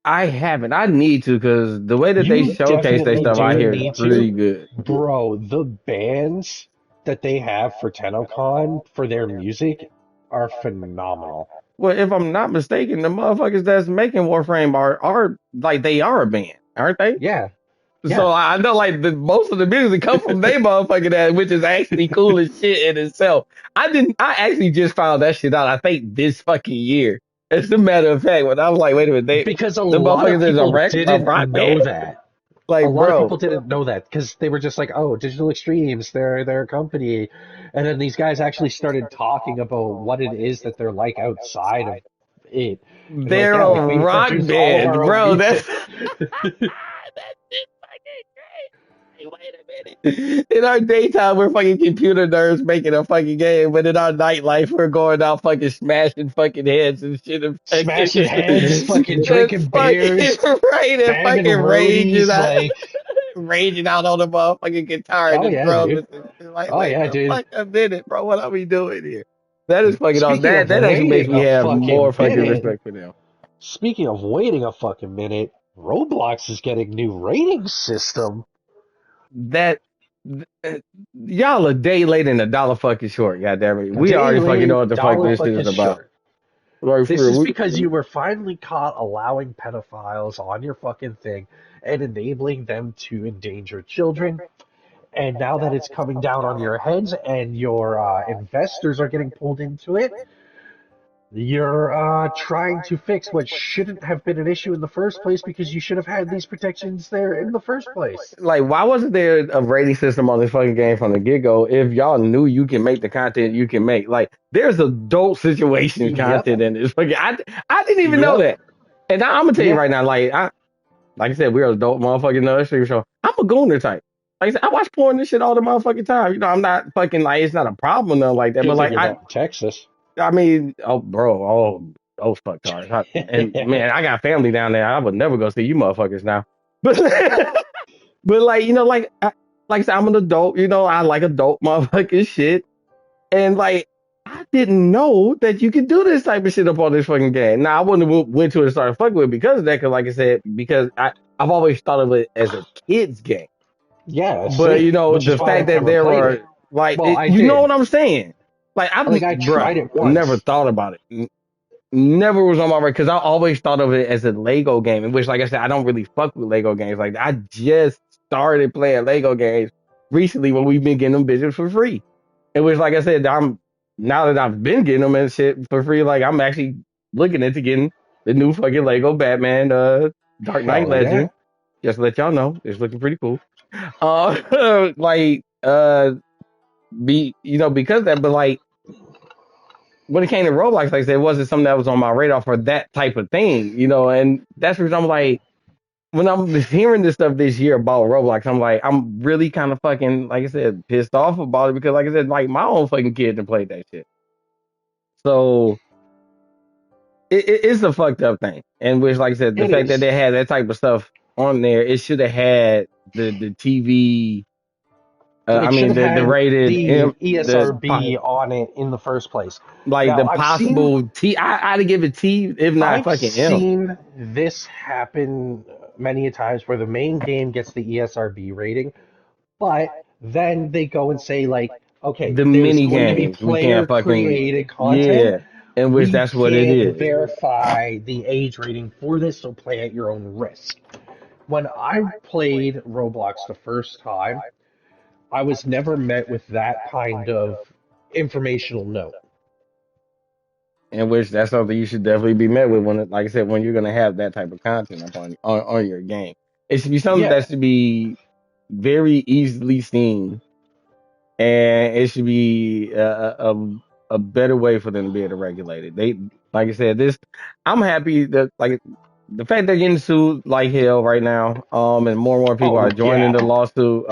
I haven't. I need to because the way that they You showcase their definitely stuff out do here is need pretty to. good. Bro, the bands that they have for TennoCon for their music are phenomenal. Well, if I'm not mistaken, the motherfuckers that's making Warframe are like they are a band, aren't they? Yeah. So I know like most of the music come from they motherfucking ass, which is actually cool as shit in itself. I actually just found that shit out, I think this fucking year. As a matter of fact, when I was like, wait a minute, Because a the lot of motherfuckers is a people didn't rock band? know that. A Like, lot of bro, people didn't know that because they were just like, "Oh, Digital Extremes, they're a company," and then these guys actually started talking about what it is that they're like outside of it, and like, they're yeah, a like we rock produce all of band, our own bro. That's music. that's just fucking crazy. Wait a minute. In our daytime, we're fucking computer nerds making a fucking game, but in our nightlife, we're going out fucking smashing fucking heads and shit. And fucking, Smashing heads, fucking that's drinking fucking beers, right. And banging fucking roadies, like, raging out on the motherfucking guitar and oh the yeah, drums dude. and shit. Like, Oh wait yeah, the dude. fuck a minute, bro. What are we doing here? That is fucking awesome. Speaking of That actually makes waiting me a have more fucking fucking minute, respect for them. speaking of waiting a fucking minute, Roblox is getting new rating system. That y'all a day late and a dollar fucking short. Goddamn it, A we day already fucking know late, what the fuck dollar this shit fucking is about. short. Right This for is real. because you were finally caught allowing pedophiles on your fucking thing and enabling them to endanger children. And now that it's coming down on your heads and your investors are getting pulled into it, you're trying to fix what shouldn't have been an issue in the first place because you should have had these protections there in the first place. Like, why wasn't there a rating system on this fucking game from the get go? If y'all knew you can make the content you can make, like, there's adult situation Yep. content in this. Fucking, I didn't even know Yep. that. And I'm gonna tell you Yeah. right now, like I said, we're adult motherfucking stream show. I'm a gooner type. Like I said, I watch porn and shit all the motherfucking time. You know, I'm not fucking like it's not a problem or nothing like that. But Good thing like you're not in Texas. I mean, oh bro, those fucktards. And man, I got family down there. I would never go see you motherfuckers now. But but like you know, like I said, I'm an adult. You know, I like adult motherfucking shit. And like I didn't know that you could do this type of shit up on this fucking game. Now I wouldn't have went to it and started fucking with it because of that. Because like I said, because I've always thought of it as a kids game. Yeah, But see, you know, which is the why fact I've that never there played are it. like, Well, I you know did. what I'm saying? Like Like I tried it never once. thought about it. Never was on my radar because I always thought of it as a Lego game, in which, like I said, I don't really fuck with Lego games. Like I just started playing Lego games recently when we've been getting them bitches for free. In which, like I said, I'm now that I've been getting them and shit for free, like I'm actually looking into getting the new fucking Lego Batman, Dark Knight Hell yeah. Legend. Just to let y'all know, it's looking pretty cool. Like be because of that, but like when it came to Roblox, like I said, it wasn't something that was on my radar for that type of thing, and that's because I'm like, when I'm hearing this stuff this year about Roblox, I'm like, I'm really kind of fucking, like I said, pissed off about it because, like I said, like my own fucking kid done played that shit. So it's a fucked up thing. And which, like I said, the It fact that is. they had that type of stuff on there, it should have had the TV. I It should mean, have the had rated the the ESRB on it in the first place. like Now, the possible T. I'd give it T, if not I've fucking M. seen this happen many a times where the main game gets the ESRB rating, but then they go and say like, okay, The there's mini going to be games we player can't fucking created content. yeah, in which We that's what it can't is. verify the age rating for this, so play at your own risk. When I played Roblox the first time, I was never met with that kind of informational note. In which that's something you should definitely be met with when, like I said, when you're gonna have that type of content on your game. It should be something Yeah, that should be very easily seen, and it should be a better way for them to be able to regulate it. They, like I said, this. I'm happy that like the fact they're getting sued like hell right now. And more people are oh joining the yeah. lawsuit.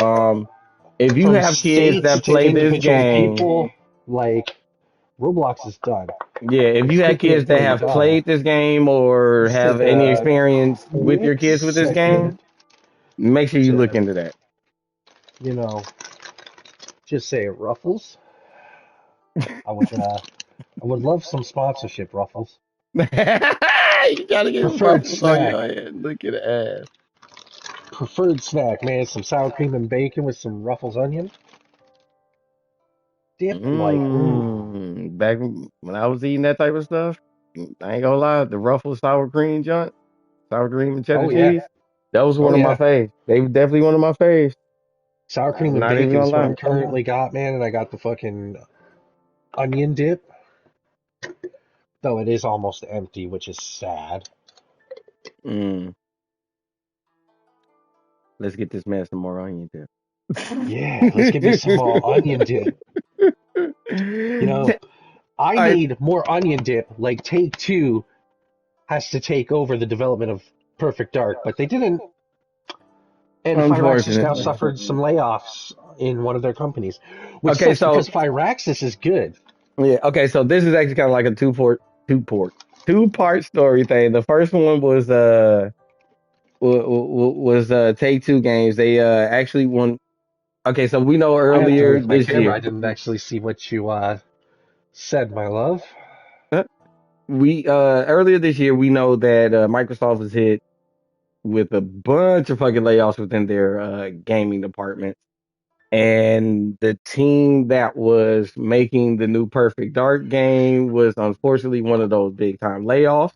If you From have kids states that to play this individual game, people, like Roblox is done. yeah, if It's you have sticking kids it that till you have die. played this game or Let's have take any a experience with your quick kids with this game, second make sure you look to, into that. you know, just say Ruffles. I would love some sponsorship, Ruffles. You gotta get Preferred ruffles on your snack. head. Look at ass. Preferred snack, man. Some sour cream and bacon with some Ruffles onion. Dip like, Back when I was eating that type of stuff, I ain't gonna lie, the Ruffles sour cream junk, sour cream and cheddar oh yeah. cheese, That was Oh one of my yeah, faves. They were definitely one of my faves. sour cream I'm and not even bacon gonna is what lie. I'm currently got, man, and I got the fucking onion dip, though it is almost empty, which is sad. Mm, let's get this man some more onion dip. Yeah, let's get me some more onion dip. You know, I I need more onion dip. Like Take Two has to take over the development of Perfect Dark, but they didn't. And Firaxis now unfortunately. suffered some layoffs in one of their companies, which Okay, sucks so because Firaxis is good. yeah, okay, so this is actually kind of like a two-part story thing. The first one was Take Two Games. They actually won. Okay, so we know I have to earlier move my this camera. year, I didn't actually see what you said, my love. uh, we earlier this year we know that Microsoft was hit with a bunch of fucking layoffs within their gaming department. And the team that was making the new Perfect Dark game was unfortunately one of those big time layoffs.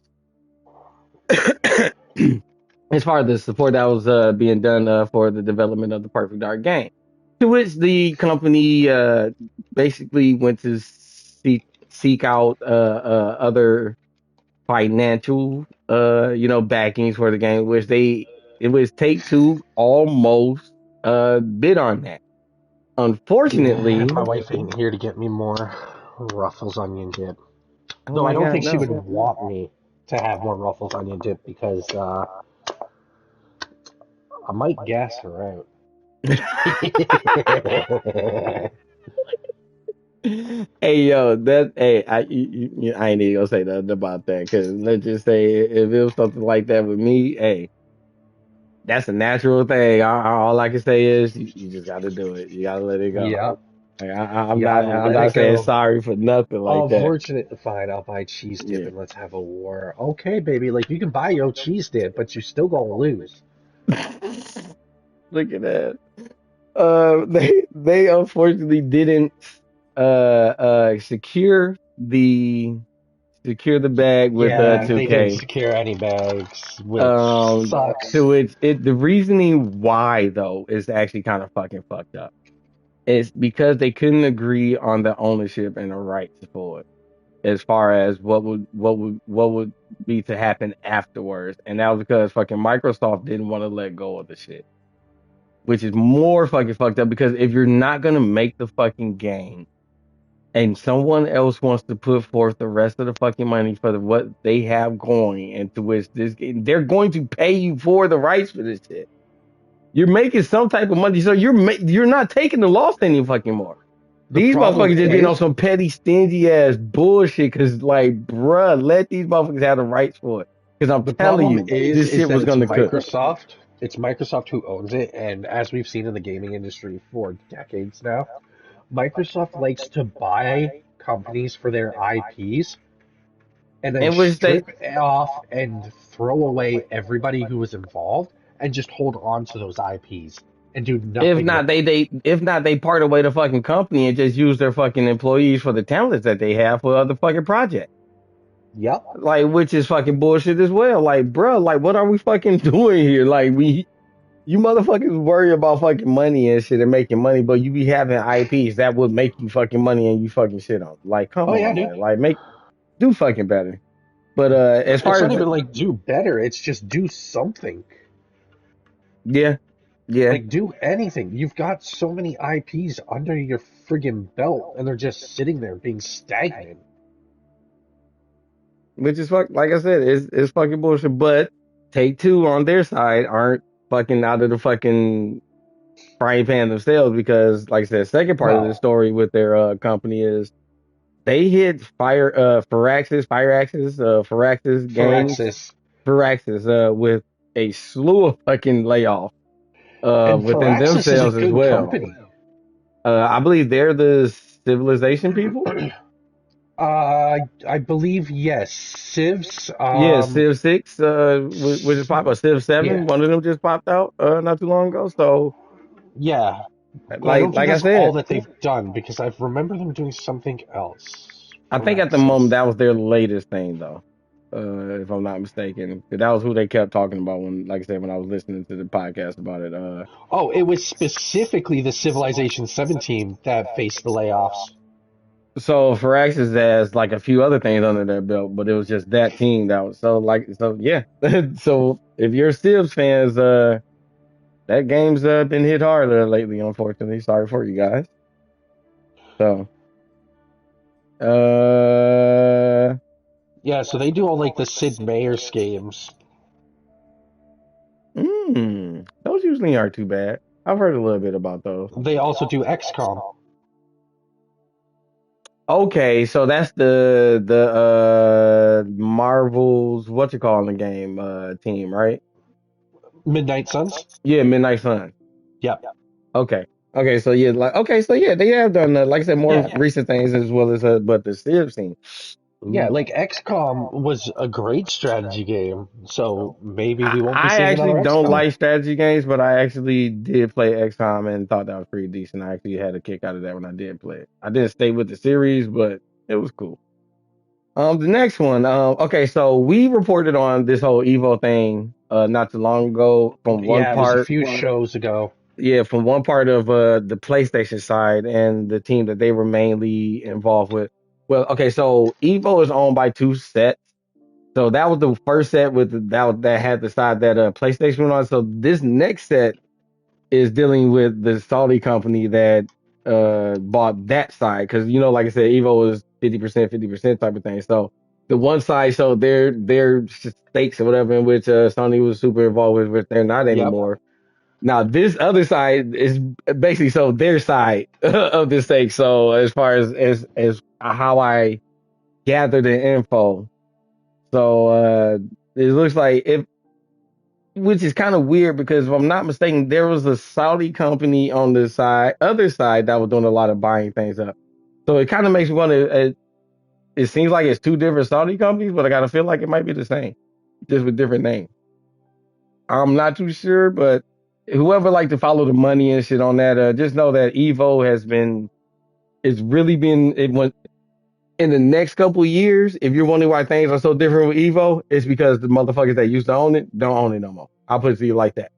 As far as the support that was being done for the development of the Perfect Dark game, to which the company basically went to seek out other financial backings for the game, which it was Take Two almost bid on that. Yeah, Unfortunately, my wife ain't here to get me more Ruffles onion dip. oh Though I my don't god, think she no. would want me to have more Ruffles onion dip because I might gas her out. Hey yo, I ain't even gonna say nothing about that because let's just say if it was something like that with me, hey, that's a natural thing. All I can say is you just got to do it. You got to let it go. Yep. Like, You gotta I'm let not it saying go. sorry for nothing like that. Unfortunate. Fine, I'll buy cheese dip Yeah. and let's have a war. Okay, baby. Like you can buy your cheese dip, but you still gonna lose. Look at that. They unfortunately didn't secure the bag with Yeah, they didn't 2K. secure any bags, which Um, sucks. to it the reasoning why though is actually kind of fucking fucked up. It's because they couldn't agree on the ownership and the rights for it, as far as what would be to happen afterwards, and that was because fucking Microsoft didn't want to let go of the shit, which is more fucking fucked up. Because if you're not gonna make the fucking game and someone else wants to put forth the rest of the fucking money for what they have going, into which this game, they're going to pay you for the rights for this shit. You're making some type of money, so you're not taking the loss any fucking more. The These problem motherfuckers just being on is, some petty, stingy ass bullshit. Cause like, bruh, let these motherfuckers have the rights for it. Cause I'm the telling problem you, is, this is shit that was it's gonna cook. Microsoft. It's Microsoft who owns it, and as we've seen in the gaming industry for decades now, Microsoft likes to buy companies for their IPs and then And which they, strip off and throw away everybody who was involved and just hold on to those IPs and do if nothing with not, them. if not, they part away the fucking company and just use their fucking employees for the talents that they have for other fucking projects. Yep. Like, which is fucking bullshit as well. Like, bruh, like, what are we fucking doing here? Like, you motherfuckers worry about fucking money and shit and making money, but you be having IPs that would make you fucking money and you fucking shit on. Like, come Oh yeah, on, dude. man. Like, do fucking better. But as It's far not as even like do better. It's just do something. yeah, yeah, Like do anything. You've got so many IPs under your friggin' belt, and they're just sitting there being stagnant. which is like I said, it's fucking bullshit. But Take Two on their side aren't fucking out of the fucking frying pan themselves because, like I said, second part of the No, story with their company is they hit Firaxis Games, Firaxis. with a slew of fucking layoffs And within Firaxis is a themselves as good well. company. I believe they're the Civilization people. I believe yes. Civs. Yeah, Civ 6, which is popped, or Civ 7, Yeah, one of them just popped out not too long ago. So, yeah. But I like don't think I that's all said, that they've done because I remember them doing something else. I think at the moment Firaxis. that was their latest thing, though. if I'm not mistaken. That was who they kept talking about when, like I said, when I was listening to the podcast about it. Oh, it was specifically the Civilization 7 team that faced the layoffs. So firaxis has like a few other things under their belt, but it was just that team that was so yeah. So if you're Civs fans, that game's been hit hard lately, unfortunately. Sorry for you guys. So Yeah, so they do all like the Sid Meier's games. those usually aren't too bad. I've heard a little bit about those. They also do XCOM, Okay, so that's the Marvel's what you call the game team, right? Midnight Suns. Yeah, Midnight Sun. Yeah, Okay. Okay, so yeah, they have done like I said, more yeah, recent things as well as but the Civ scene. yeah. Ooh. Like XCOM was a great strategy game, so maybe we won't be I seeing actually another don't XCOM. like strategy games, but I actually did play XCOM and thought that was pretty decent. I actually had a kick out of that when I did play it. I didn't stay with the series, but it was cool. The next one. Okay, so we reported on this whole Evo thing not too long ago from one Yeah, it was a part. few shows ago. Yeah, from one part of the PlayStation side and the team that they were mainly involved with. Well, okay, so Evo is owned by two sets. So that was the first set with that had the side that PlayStation went on. So this next set is dealing with the Saudi company that bought that side because like I said, Evo is 50%, 50% type of thing. So the one side, so their stakes or whatever in which Sony was super involved with, which they're not Yep. anymore. Now this other side is basically so their side of the stake. So as far as how I gather the info, so it looks like if which is kind of weird because if I'm not mistaken, there was a Saudi company on the other side that was doing a lot of buying things up. So it kind of makes me wonder. It seems like it's two different Saudi companies, but I gotta feel like it might be the same, just with different names. I'm not too sure, but whoever like to follow the money and shit on that, just know that Evo it's really been, it went in the next couple of years. If you're wondering why things are so different with Evo, it's because the motherfuckers that used to own it don't own it no more. I'll put it to you like that.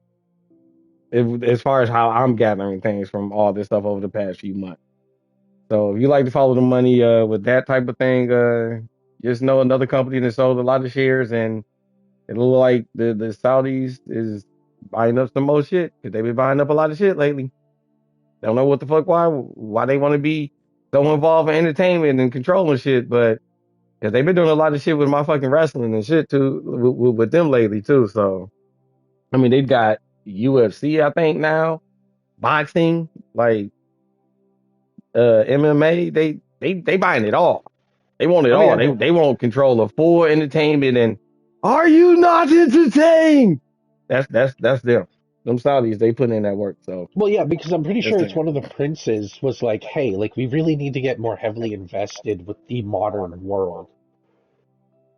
As far as how I'm gathering things from all this stuff over the past few months. So if you like to follow the money with that type of thing, just know another company that sold a lot of shares and it look like the Saudis is buying up some more shit because they've been buying up a lot of shit lately. Don't know what the fuck why they want to be so involved in entertainment and controlling shit, but because they've been doing a lot of shit with my fucking wrestling and shit too with them lately too. So I mean they've got UFC I think now, boxing, like MMA. They buying it all. They want it Oh all. yeah, They want control of full entertainment and are you not entertained? That's them. Them Saudis, they put in that work. So well yeah, because I'm pretty just sure it's saying. one of the princes was like, hey, like we really need to get more heavily invested with the modern world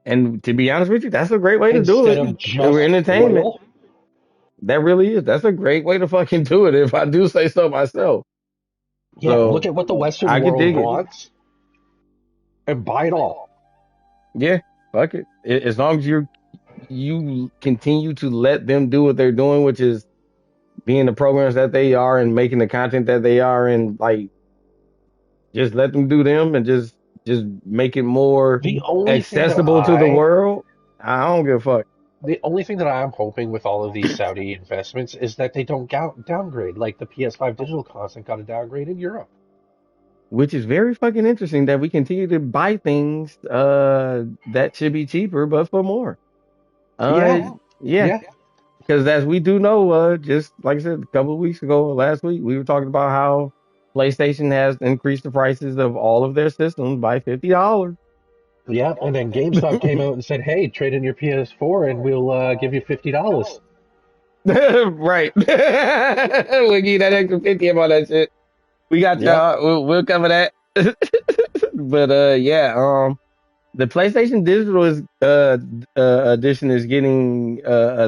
And to be honest with you, that's a great way to do instead it. of For just entertainment. oil. That really is. That's a great way to fucking do it if I do say so myself. Yeah, look So at what the Western I could world dig it. wants and buy it all. Yeah, fuck it. As long as you continue to let them do what they're doing, which is being the programs that they are and making the content that they are and like just let them do them and just make it more The only thing that accessible to the I world. I don't give a fuck. The only thing that I'm hoping with all of these Saudi investments is that they don't downgrade, like the PS5 digital content got a downgrade in Europe. Which is very fucking interesting that we continue to buy things that should be cheaper but for more. Uh Yeah, yeah, yeah, because as we do know, just like I said a couple of weeks ago or last week, we were talking about how PlayStation has increased the prices of all of their systems by $50. yeah. And then GameStop came out and said, "Hey, trade in your PS4 and we'll give you $50." Right. We'll give you that extra 50 about that shit. We got Yep. y'all. We'll cover that. But yeah, the PlayStation Digital is edition is getting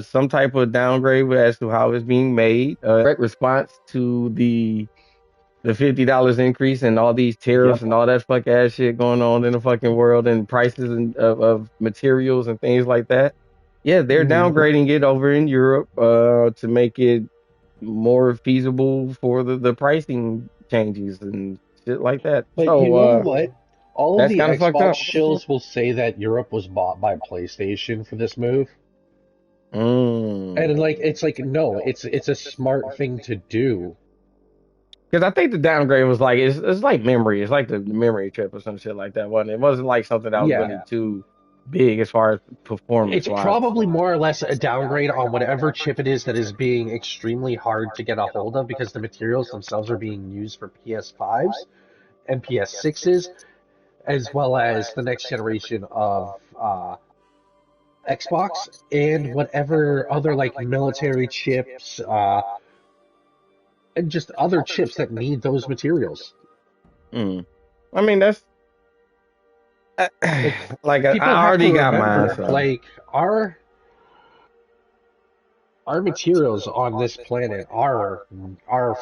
some type of downgrade as to how it's being made. Direct response to the the $50 increase and all these tariffs and all that fuck ass shit going on in the fucking world and prices of materials and things like that. Yeah, they're downgrading it over in Europe to make it more feasible for the pricing changes and shit like that. But So you know what? All of that's the kind of fucked Xbox up. shills will say that Europe was bought by PlayStation for this move. And like it's like no, it's a smart thing to do. Because I think the downgrade was like it's like memory. It's like the memory chip or some shit like that. It wasn't like something that was really too big as far as performance. It's probably more or less a downgrade on whatever chip it is that is being extremely hard to get a hold of because the materials themselves are being used for PS5s and PS6s, as well as the next generation of Xbox and whatever other like military chips, and just other chips that need those materials. I mean, that's like I already got mine. So. Like our materials on this planet are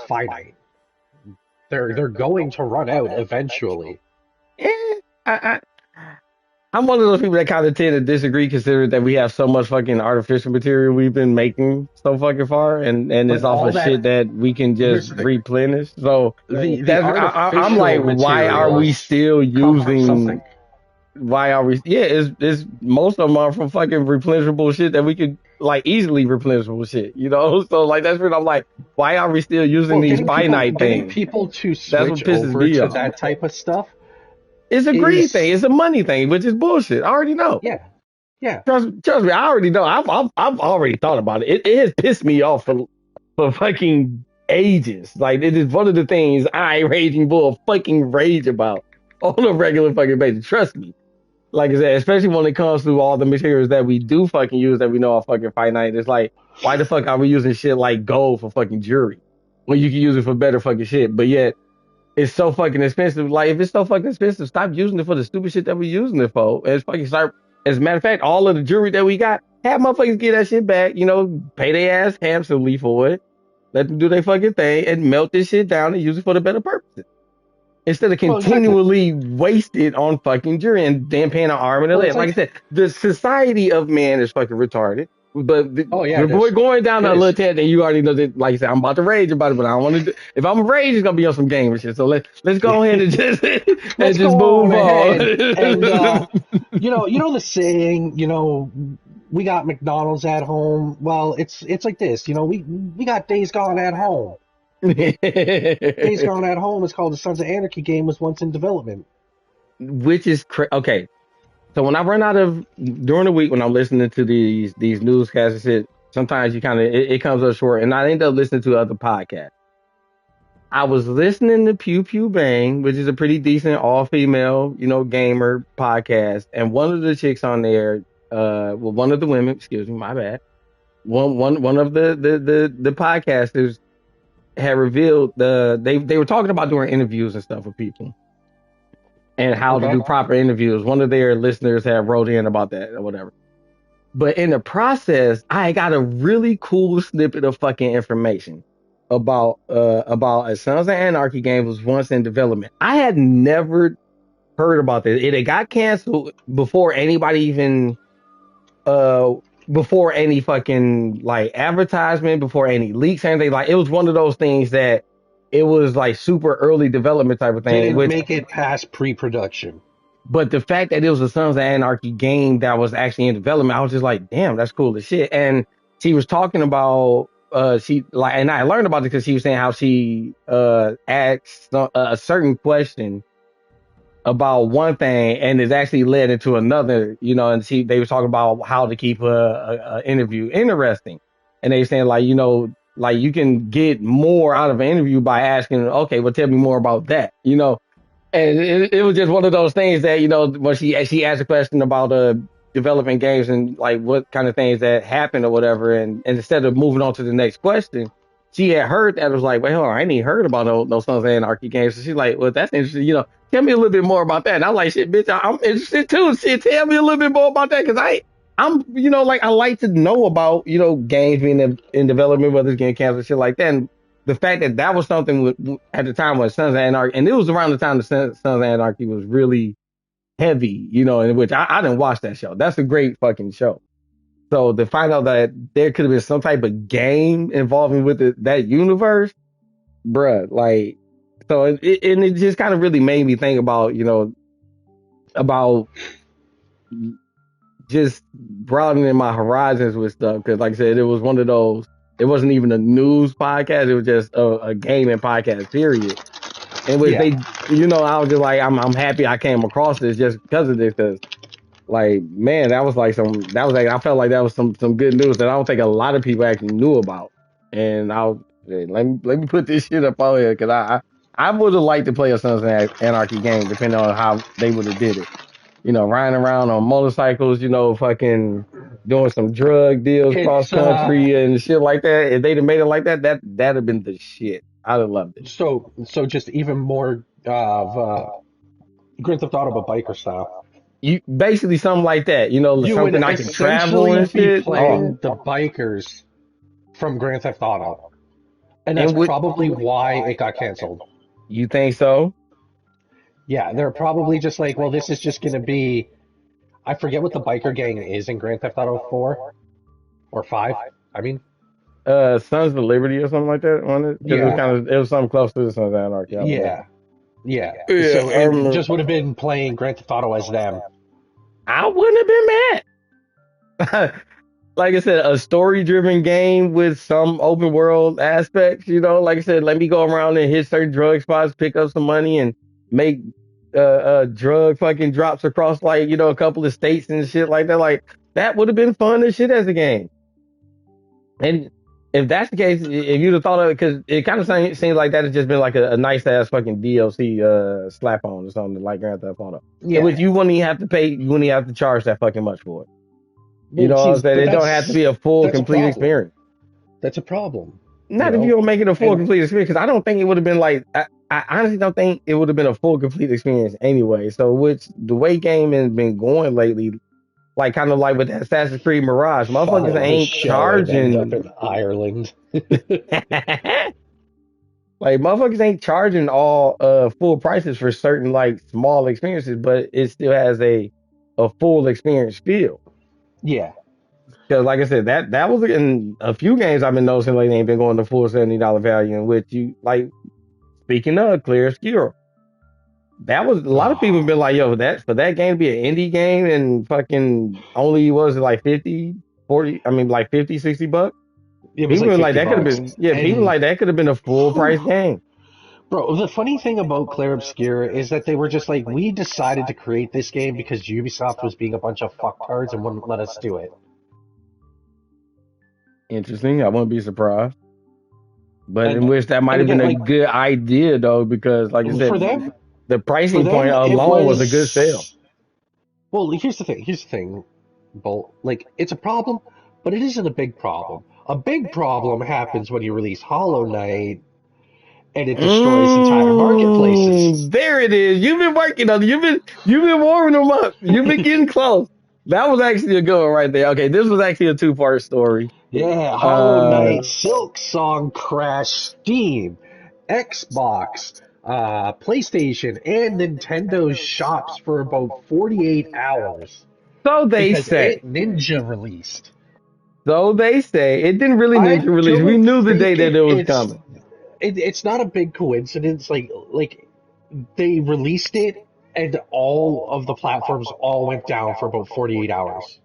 finite. They're going to run out eventually. I'm one of those people that kind of tend to disagree, considering that we have so much fucking artificial material we've been making so fucking far, and it's off of shit that we can just replenish. So I'm like, why are we still using? Why are we? Yeah, it's most of them are from fucking replenishable shit that we could like easily replenishable shit, you know. So like that's when I'm like, why are we still using these finite things? People to switch over to that type of stuff. It's a greed thing. It's a money thing, which is bullshit. I already know. Yeah. Trust me. I already know. I've already thought about it. It has pissed me off for fucking ages. Like it is one of the things I raging bull fucking rage about on a regular fucking basis. Trust me. Like I said, especially when it comes to all the materials that we do fucking use that we know are fucking finite. It's like, why the fuck are we using shit like gold for fucking jewelry when you can use it for better fucking shit? But yet it's so fucking expensive. Like if it's so fucking expensive, stop using it for the stupid shit that we're using it for. And it's fucking start. As a matter of fact, all of the jewelry that we got, have motherfuckers get that shit back. You know, pay their ass handsomely for it. Let them do their fucking thing and melt this shit down and use it for the better purposes. Instead of continually wasted on fucking jewelry and then paying an arm and a leg. Like I said, the society of man is fucking retarded. But we're going down a little tangent. You already know that. Like I said, I'm about to rage about it, but I don't want to. If I'm rage, it's gonna be on some game and shit. So let's go ahead and just move on. And you know the saying, you know, we got McDonald's at home. Well, it's like this. You know, we got Days Gone at home. Days Gone at Home is called the Sons of Anarchy game, was once in development. Which is okay. So when I run out of during the week when I'm listening to these newscasts and shit, sometimes you kind of it comes up short, and I end up listening to other podcasts. I was listening to Pew Pew Bang, which is a pretty decent all female, you know, gamer podcast, and one of the chicks on there, one of the women, excuse me, my bad, one of the podcasters had revealed they were talking about doing interviews and stuff with people and how to do proper interviews. One of their listeners had wrote in about that or whatever. But in the process, I got a really cool snippet of fucking information about a Sons of Anarchy game was once in development. I had never heard about this. It got canceled before anybody even before any fucking like advertisement, before any leaks, anything. Like it was one of those things that it was like super early development type of thing. Didn't make it past pre-production. But the fact that it was a Sons of Anarchy game that was actually in development, I was just like, damn, that's cool as shit. And she was talking about and I learned about it because she was saying how she asked a certain question about one thing and it actually led into another, you know, and they were talking about how to keep a interview interesting. And they were saying like, you know, like you can get more out of an interview by asking, okay, well, tell me more about that, you know. And it was just one of those things that, you know, when she asked a question about developing games and like what kind of things that happened or whatever. And instead of moving on to the next question, she had heard that. It was like, well, hold on, I ain't even heard about those Sons of Anarchy games. So she's like, well, that's interesting. You know, tell me a little bit more about that. And I'm like, shit, bitch, I'm interested too. Shit, tell me a little bit more about that. Cause I'm, you know, like I like to know about, you know, games being in development, whether it's getting canceled, shit like that. And the fact that that was something at the time when Sons of Anarchy, and it was around the time the Sons of Anarchy was really heavy, you know, in which I didn't watch that show. That's a great fucking show. So to find out that there could have been some type of game involving with that universe, bruh, like, so it just kind of really made me think about, you know, about just broadening my horizons with stuff. Cause like I said, it was one of those, it wasn't even a news podcast. It was just a gaming podcast, period. In which they, you know, I was just like, I'm happy I came across this just because of this. Cause like, man, that was like I felt like that was some good news that I don't think a lot of people actually knew about. And let me put this shit up on here. Cause I would have liked to play a Sons of Anarchy game depending on how they would have did it. You know, riding around on motorcycles, you know, fucking doing some drug deals cross country and shit like that. If they'd have made it like that, that'd have been the shit. I'd have loved it. So just even more of Grand Theft Auto, but biker style. You basically something like that, you know, You something I can travel and shit. Playing the bikers from Grand Theft Auto, and that's probably why it got canceled. You think so? Yeah, they're probably just like, well, this is just going to be. I forget what the biker gang is in Grand Theft Auto 4 or 5. I mean, Sons of Liberty or something like that on it. Yeah. It was something close to the Sons of Anarchy. Yeah. So it just would have been playing Grand Theft Auto as them. I wouldn't have been mad. Like I said, a story-driven game with some open world aspects. You know, like I said, let me go around and hit certain drug spots, pick up some money, and make drug fucking drops across, like, you know, a couple of states and shit like that. Like, that would have been fun as shit as a game. And if that's the case, if you'd have thought of it, because it kind of seems like that has just been like a nice ass fucking DLC slap on or something like Grand Theft Auto. Yeah. Which you wouldn't even have to pay, you wouldn't even have to charge that fucking much for it. You know what I'm saying? It don't have to be a full, complete experience. That's a problem. Not if you don't make it a full, complete experience, because I don't think it would have been like, I honestly don't think it would have been a full, complete experience anyway. So, which the way game has been going lately, like kind of like with Assassin's Creed Mirage, motherfuckers ain't charging. Up in Ireland. Like, motherfuckers ain't charging all full prices for certain like small experiences, but it still has a full experience feel. Yeah. Because like I said, that was in a few games I've been noticing lately ain't been going to full $70 value, in which you like, speaking of Clear Obscura. That was a lot of people have been like, yo, that for that game to be an indie game and fucking only was it like 50, 40, I mean like 50, 60 bucks. People like that could have been, people like that could have been a full price game. Bro, the funny thing about Clair Obscura is that they were just like, we decided to create this game because Ubisoft was being a bunch of fucktards and wouldn't let us do it. Interesting. I wouldn't be surprised. But in which that might have been a good idea though, because like I said, for them, the pricing point alone was a good sale. Well, here's the thing, Bolt. Like, it's a problem, but it isn't a big problem. A big problem happens when you release Hollow Knight and it destroys entire marketplaces. There it is. You've been working on it. You've been warming them up. You've been getting close. That was actually a good one right there. Okay, this was actually a two-part story. Yeah, Hollow Knight, Silk Song Crash, Steam, Xbox, PlayStation, and Nintendo's shops for about 48 hours. So they say. Ninja released. So they say. It didn't really Ninja release. We knew the day that it was coming. It's not a big coincidence. Like they released it, and all of the platforms all went down for about 48 hours.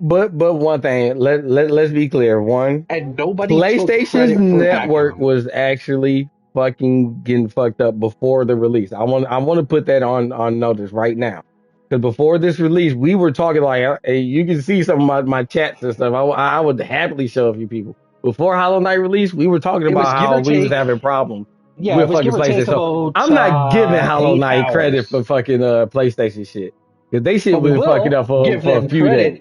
But one thing, let's be clear. One, and nobody PlayStation's network was actually fucking getting fucked up before the release. I want to put that on notice right now, because before this release, we were talking like, you can see some of my chats and stuff. I would happily show a few people. Before Hollow Knight release, we were talking about how we was having problems with fucking PlayStation. So I'm not giving Hollow Knight credit for fucking PlayStation shit, because they shit was fucking up for a few days.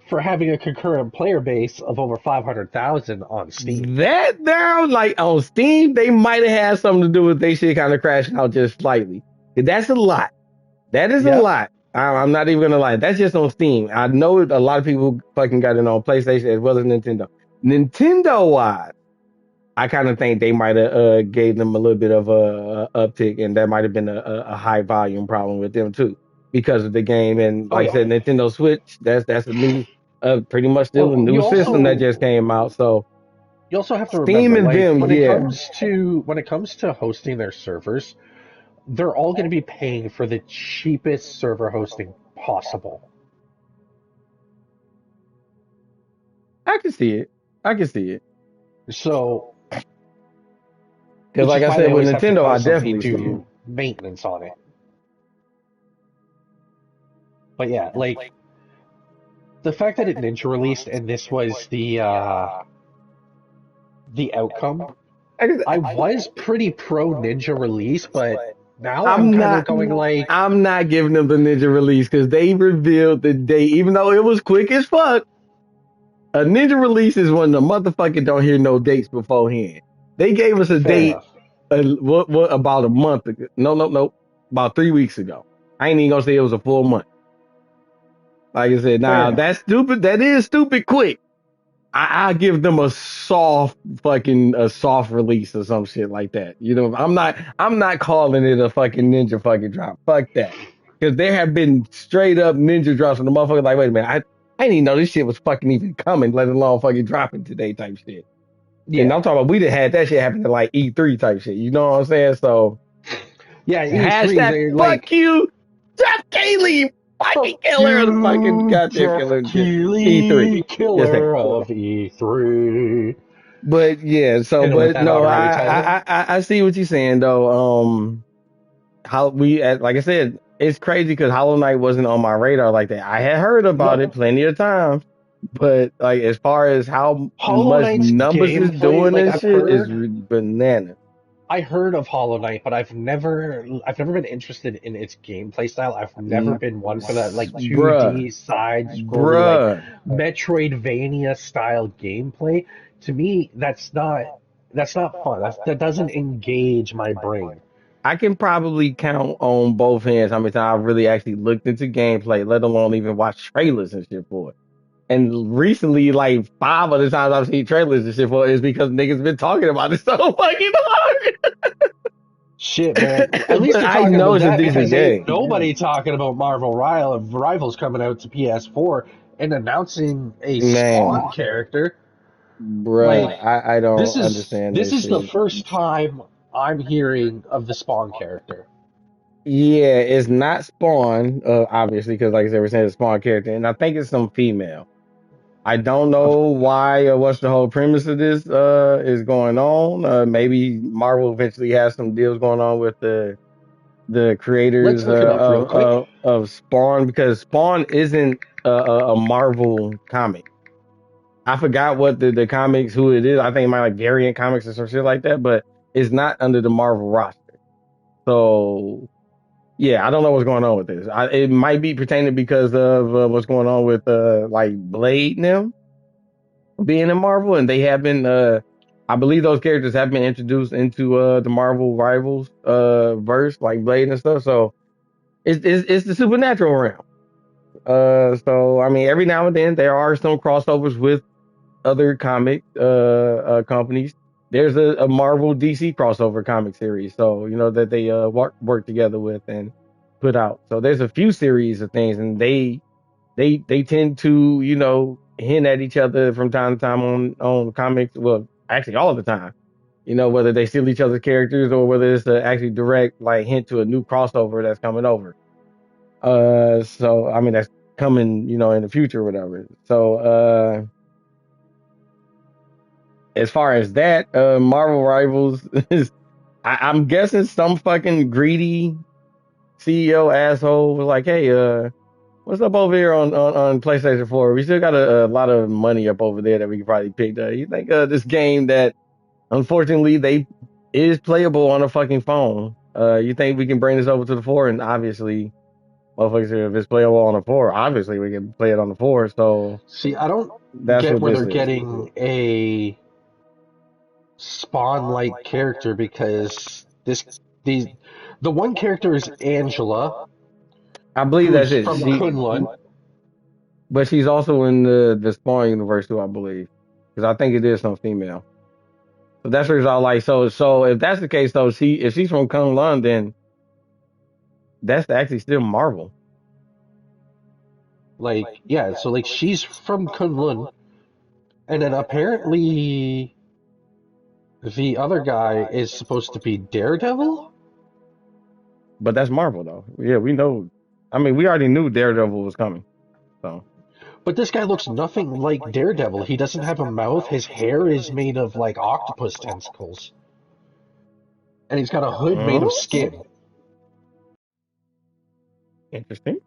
For having a concurrent player base of over 500,000 on Steam. That now, like on Steam, they might have had something to do with they shit kind of crashing out just slightly. That's a lot. That is a lot. I'm not even gonna lie. That's just on Steam. I know a lot of people fucking got it on PlayStation as well as Nintendo. Nintendo wise, I kind of think they might have gave them a little bit of a uptick, and that might have been a high volume problem with them too because of the game. And Oh like I yeah. said, Nintendo Switch, that's a new, pretty much still a Well, new system that just came out. So you also have to Steam remember, and like them, yeah, when it comes to hosting their servers, they're all going to be paying for the cheapest server hosting possible. I can see it. I can see it So, because, which like is I why they said, with always have to Nintendo, I constantly definitely see it. do maintenance on it. But yeah, like the fact that it Ninja released and this was the outcome, I was pretty pro Ninja release, but now I'm I'm kind of not. going like, I'm not giving them the Ninja release because they revealed the date, even though it was quick as fuck. A Ninja release is when the motherfucker don't hear no dates beforehand. They gave us a fair date. enough. What about a month ago? No, about 3 weeks ago. I ain't even gonna say it was a full month. Like I said, Fair now enough. that's stupid. That is stupid quick. I give them a soft release or some shit like that. You know, I'm not calling it a fucking ninja fucking drop. Fuck that. Because there have been straight up ninja drops and the motherfucker like, wait a minute, I didn't even know this shit was fucking even coming, let alone fucking dropping today type shit. And Yeah. I'm talking about we done had that shit happen to like E3 type shit. You know what I'm saying? So Yeah, E3, hashtag they're fuck like, you, Jeff Keighley, fucking fuck killer, the fucking you, goddamn Jeff killer. E3. Keighley, Just saying. killer of E3. But yeah, so Hit him with but that no, honorary title. I see what you're saying though. How like I said, it's crazy because Hollow Knight wasn't on my radar like that. I had heard about it No, plenty of times, but like as far as how Hollow much Knight's numbers is gameplay, doing like and shit is bananas, I heard of Hollow Knight, but I've never been interested in its gameplay style. I've never N- been one for that like bruh, 2D side scrolly like bruh. Metroidvania style gameplay. To me, that's not fun. That doesn't engage my brain. I can probably count on both hands how many times I've really actually looked into gameplay, let alone even watch trailers and shit for it. And recently, like 5 of the times I've seen trailers and shit for it is because niggas been talking about it so fucking hard. Shit, man. At least But they're I talking know about it's a that decent because ain't game. nobody talking about Rivals coming out to PS4 and announcing a Man, Spawn character. Like bruh, I don't understand this this is the shit. first time I'm hearing of the Spawn character. Yeah, it's not Spawn, obviously, because like I said, we're saying it's Spawn character, and I think it's some female. I don't Of, know why or what's the whole premise of this is going on. Maybe Marvel eventually has some deals going on with the let's creators look it up real quick. of Spawn because Spawn isn't a Marvel comic. I forgot what the comics who it is. I think it might like Variant Comics or some shit like that, but it's not under the Marvel roster. So yeah, I don't know what's going on with this. It might be pertaining because of what's going on with like Blade and them being in Marvel, and they have been. I believe those characters have been introduced into the Marvel Rivals verse, like Blade and stuff. So it's the supernatural realm. So I mean, every now and then there are some crossovers with other comic companies. There's a Marvel DC crossover comic series, so you know that they work together with and put out. So there's a few series of things, and they tend to hint at each other from time to time on comics. Well, actually all of the time. You know, whether they steal each other's characters or whether it's actually direct like hint to a new crossover that's coming over. So I mean that's coming, in the future or whatever. So as far as that, Marvel Rivals is, I'm guessing some fucking greedy CEO asshole was like, hey, what's up over here on PlayStation 4? We still got a lot of money up over there that we could probably pick. You think this game that unfortunately they is playable on a fucking phone? You think we can bring this over to the 4? And obviously, motherfuckers, if it's playable on the 4, obviously we can play it on the 4. So See, I don't that's get what where this they're is. getting a Spawn-like character because these the one character is Angela, I believe that's who's it. from Kunlun. But she's also in the Spawn universe too, I believe, because I think it is some female. So that's the reason I like. So if that's the case, though, if she's from Kunlun, then that's actually still Marvel. Like, yeah, so like she's from Kunlun, and then apparently the other guy is supposed to be Daredevil? But that's Marvel, though. Yeah, we know. I mean, we already knew Daredevil was coming. So But this guy looks nothing like Daredevil. He doesn't have a mouth. His hair is made of like octopus tentacles. And he's got a hood made of skin. Interesting.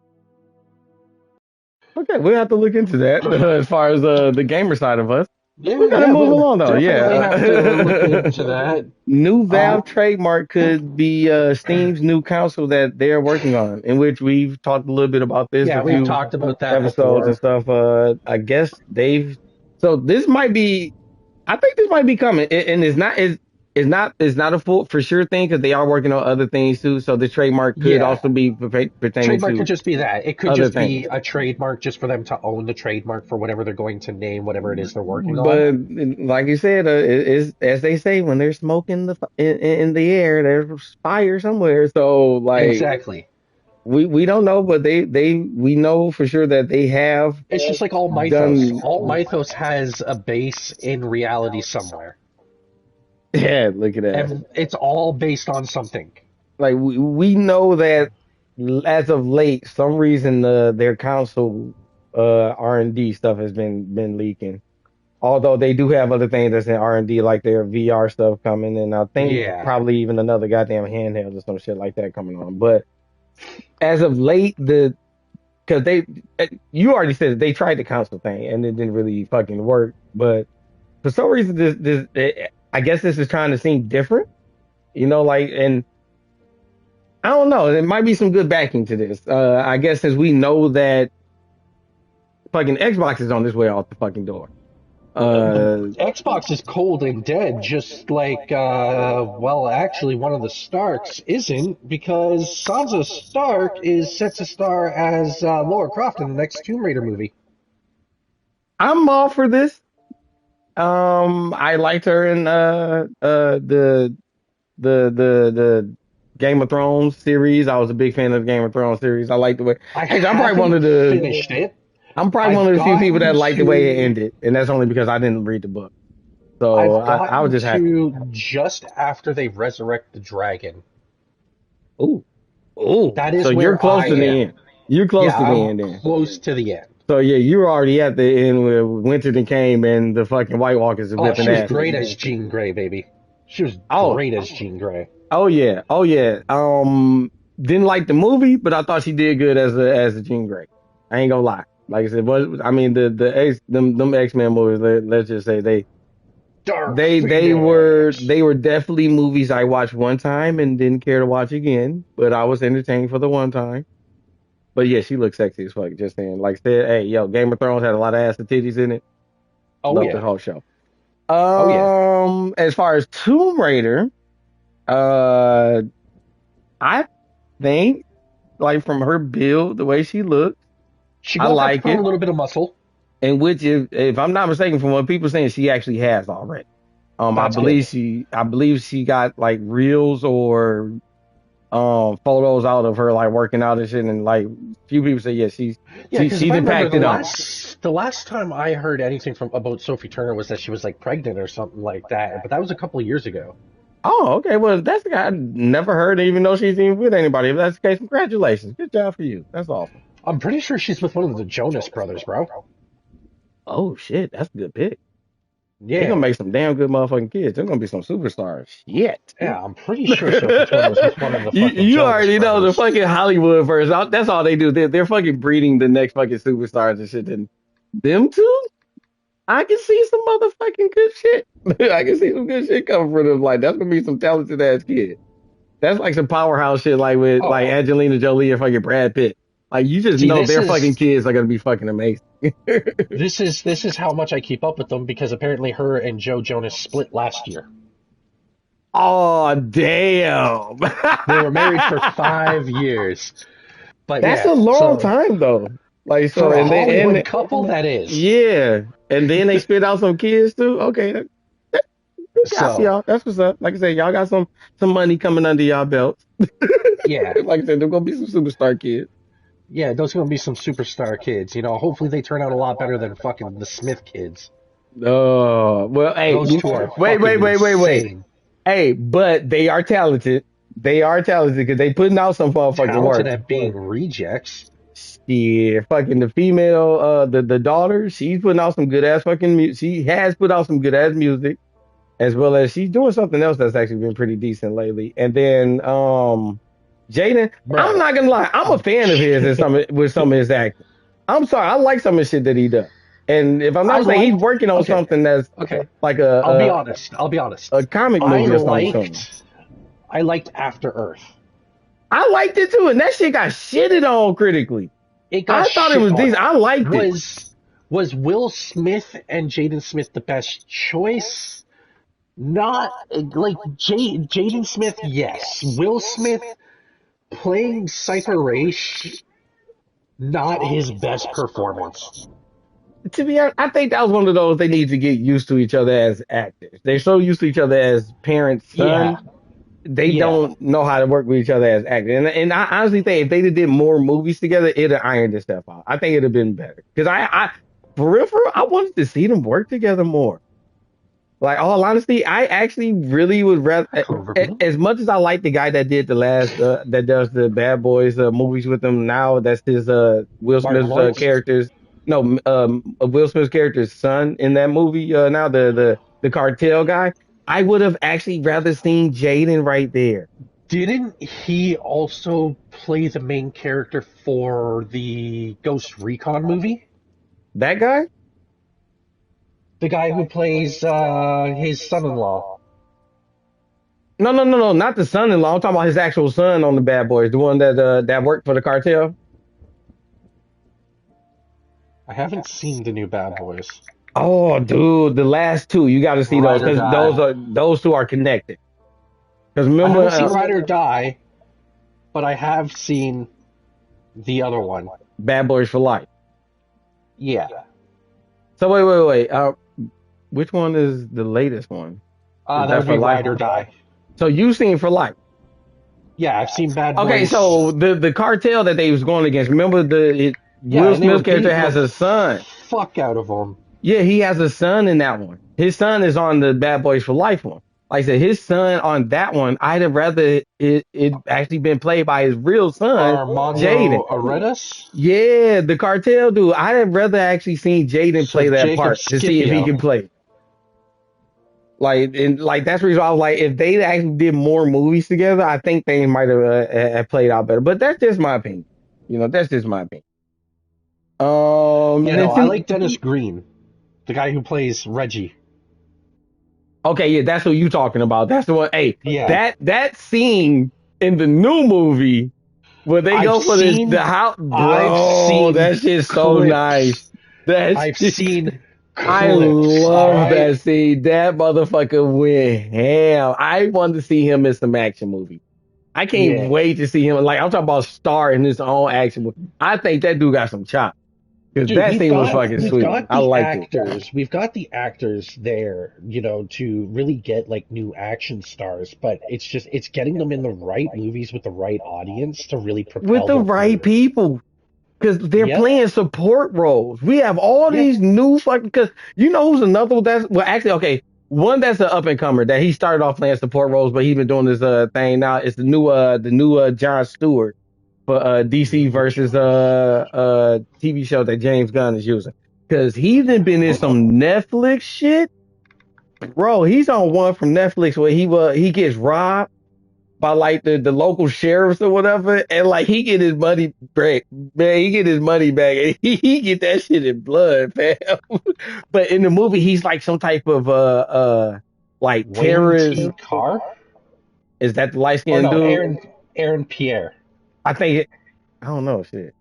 Okay, we'll have to look into that as far as the gamer side of us. Yeah, We gotta move along, though. definitely have to look Yeah. into that. New Valve trademark could be Steam's new console that they're working on, in which we've talked a little bit about this. Yeah, a we've few talked about that episodes before. and stuff. I guess they've. So this might be. I think this might be coming, and it's not a full for sure thing because they are working on other things too. So the trademark could also be pertaining Trademark to could just be that. It could other just things. be a trademark just for them to own the trademark for whatever they're going to name whatever it is they're working But on. like you said, it's as they say, when there's smoke in the air, there's fire somewhere. So like Exactly. we don't know, but we know for sure that they have. It's just like all Mythos. All Mythos has a base in reality somewhere. Yeah, look at that. And it's all based on something. Like we know that as of late, some reason their console R&D stuff has been leaking. Although they do have other things that's in R&D, like their VR stuff coming, and I think probably even another goddamn handheld or some shit like that coming on. But as of late, because you already said it, they tried the console thing and it didn't really fucking work. But for some reason, I guess this is trying to seem different, like, and I don't know. There might be some good backing to this. I guess since we know that fucking Xbox is on its way out the fucking door. Xbox is cold and dead, just like, well, actually, one of the Starks isn't, because Sansa Stark is set to star as Lara Croft in the next Tomb Raider movie. I'm all for this. I liked her in the Game of Thrones series. I was a big fan of the Game of Thrones series. I liked the way. I'm probably one of the finished it. I'm probably one of the few people that like the way it ended, and that's only because I didn't read the book. So I was just happy. Just after they resurrect the dragon. Ooh. That is so where you're close to the end. You're close to the end. Then. Close to the end. So yeah, you were already at the end where Winterton came and the fucking White Walkers are whipping ass. She was great as Jean Grey, baby. She was great as Jean Grey. Oh yeah. Didn't like the movie, but I thought she did good as a Jean Grey. I ain't gonna lie. Like I said, them X-Men movies. Let's just say they were definitely movies I watched one time and didn't care to watch again. But I was entertained for the one time. But yeah, she looks sexy as fuck. Just saying, like said, hey, yo, Game of Thrones had a lot of ass and titties in it. Love the whole show. As far as Tomb Raider, I think like from her build, the way she looks, I like it. A little bit of muscle. And which, if I'm not mistaken, from what people are saying, she actually has already. I believe she got like reels or photos out of her like working out and shit, and like few people say she's packed it on. The last time I heard anything about Sophie Turner was that she was like pregnant or something like that, but that was a couple of years ago. Oh, okay. Well, that's the guy I never heard, even though she's even with anybody. If that's the case, congratulations. Good job for you. That's awesome. I'm pretty sure she's with one of the Jonas Brothers, bro. Oh shit, that's a good pick. Yeah, they're gonna make some damn good motherfucking kids. They're gonna be some superstars. Shit. Yeah, I'm pretty sure Sophie Turner was with one of the fucking you Jonas already Brothers. know the fucking Hollywood version. That's all they do. They're fucking breeding the next fucking superstars and shit. And them two, I can see some motherfucking good shit. I can see some good shit coming from them. Like that's gonna be some talented ass kids. That's like some powerhouse shit, like with like Angelina Jolie and fucking Brad Pitt. Like you just know their fucking kids are gonna be fucking amazing. This is how much I keep up with them because apparently her and Joe Jonas split last year. Oh damn! They were married for 5 years. But that's a long time though. Like so, for a Hollywood couple, that is. Yeah, and then they spit out some kids too. Okay, I see So y'all. That's what's up. Like I said, y'all got some money coming under y'all belts. yeah, Like I said, they're gonna be some superstar kids. yeah, those are gonna be some superstar kids. You know, hopefully they turn out a lot better than fucking the Smith kids. Oh well, hey, Those two are wait, fucking wait. insane. Hey, but they are talented. They are talented because they putting out some motherfucking Talented work. at being rejects. Yeah, fucking the female, the daughter, she's putting out some good ass fucking music. She has put out some good ass music, as well as she's doing something else that's actually been pretty decent lately. And then, Jaden, I'm Bruh. not gonna lie, I'm a fan of his and with some of his acting. I'm sorry, I like some of the shit that he does. And if I'm I not mistaken, he's liked working on okay, something that's okay. like I'll be honest. I'll be honest. a comic I movie or something soon. liked After Earth. I liked it too, and that shit got shitted on critically. It got I thought it shit was on. decent. I liked it. Was Will Smith and Jaden Smith the best choice? Not like Jaden Smith, yes. Will Smith playing Cypher Race, not his best performance. To be honest, I think that was one of those they need to get used to each other as actors. They're so used to each other as parents, Yeah, son. They yeah. don't know how to work with each other as actors. And I honestly think if they did more movies together, it'd have ironed this stuff out. I think it'd have been better. Because for real, I wanted to see them work together more. Like, all honesty, I actually really would rather, as much as I like the guy that did the last, that does the Bad Boys movies with them now, that's his Will Martin Smith's Lawrence. character's, no, Will Smith's character's son in that movie, now the cartel guy. I would have actually rather seen Jaden right there. Didn't he also play the main character for the Ghost Recon movie? That guy? The guy who plays his son-in-law. No, not the son-in-law. I'm talking about his actual son on the Bad Boys, the one that worked for the cartel. I haven't seen the new Bad Boys. Oh, dude, the last two you got to see those Ride or because Die. those two are connected. Because I remember, haven't seen Ride or Die, but I have seen the other one. Bad Boys for Life. Yeah. So wait. Which one is the latest one? Is That would for be Life? Ride or Die. So you've seen For Life. Yeah, I've seen Bad Boys. Okay, so the cartel that they was going against. Remember Yeah, Will Smith's character has a son. Fuck out of him. Yeah, he has a son in that one. His son is on the Bad Boys for Life one. Like I said, his son on that one, I'd have rather it actually been played by his real son, Armando Jaden. Aretas? Yeah, the cartel dude. I'd have rather actually seen Jaden play that Jacob part to see if he Scipio. can play. Like, and like that's the reason I was like, if they actually did more movies together, I think they might have played out better. But that's just my opinion. That's just my opinion. I like Dennis Green, the guy who plays Reggie. Okay, yeah, that's what you talking about. That's the one. Hey, Yeah. that scene in the new movie where they go for the house, bro. That shit's so nice. I've seen. I love that scene. That motherfucker went ham. I want to see him in some action movie. I can't wait to see him. Like, I'm talking about star in his own action movie. I think that dude got some chops. Because that scene was fucking sweet. I liked it. We've got the actors there, to really get like new action stars, but it's getting them in the right movies with the right audience to really propel with the right people. Because they're playing support roles. We have all these new fucking. Because you know who's another one that's. Well, actually, okay. One that's an up and comer that he started off playing support roles, but he's been doing this thing now. It's the new Jon Stewart for DC versus TV show that James Gunn is using. Because he's been in some Netflix shit. Bro, he's on one from Netflix where he gets robbed by like the local sheriffs or whatever, and like he get his money back, man. He get his money back, and he get that shit in blood, fam. But in the movie, he's like some type of like terrorist. Carr? Is that the light skinned dude? Aaron Pierre. I think I don't know shit.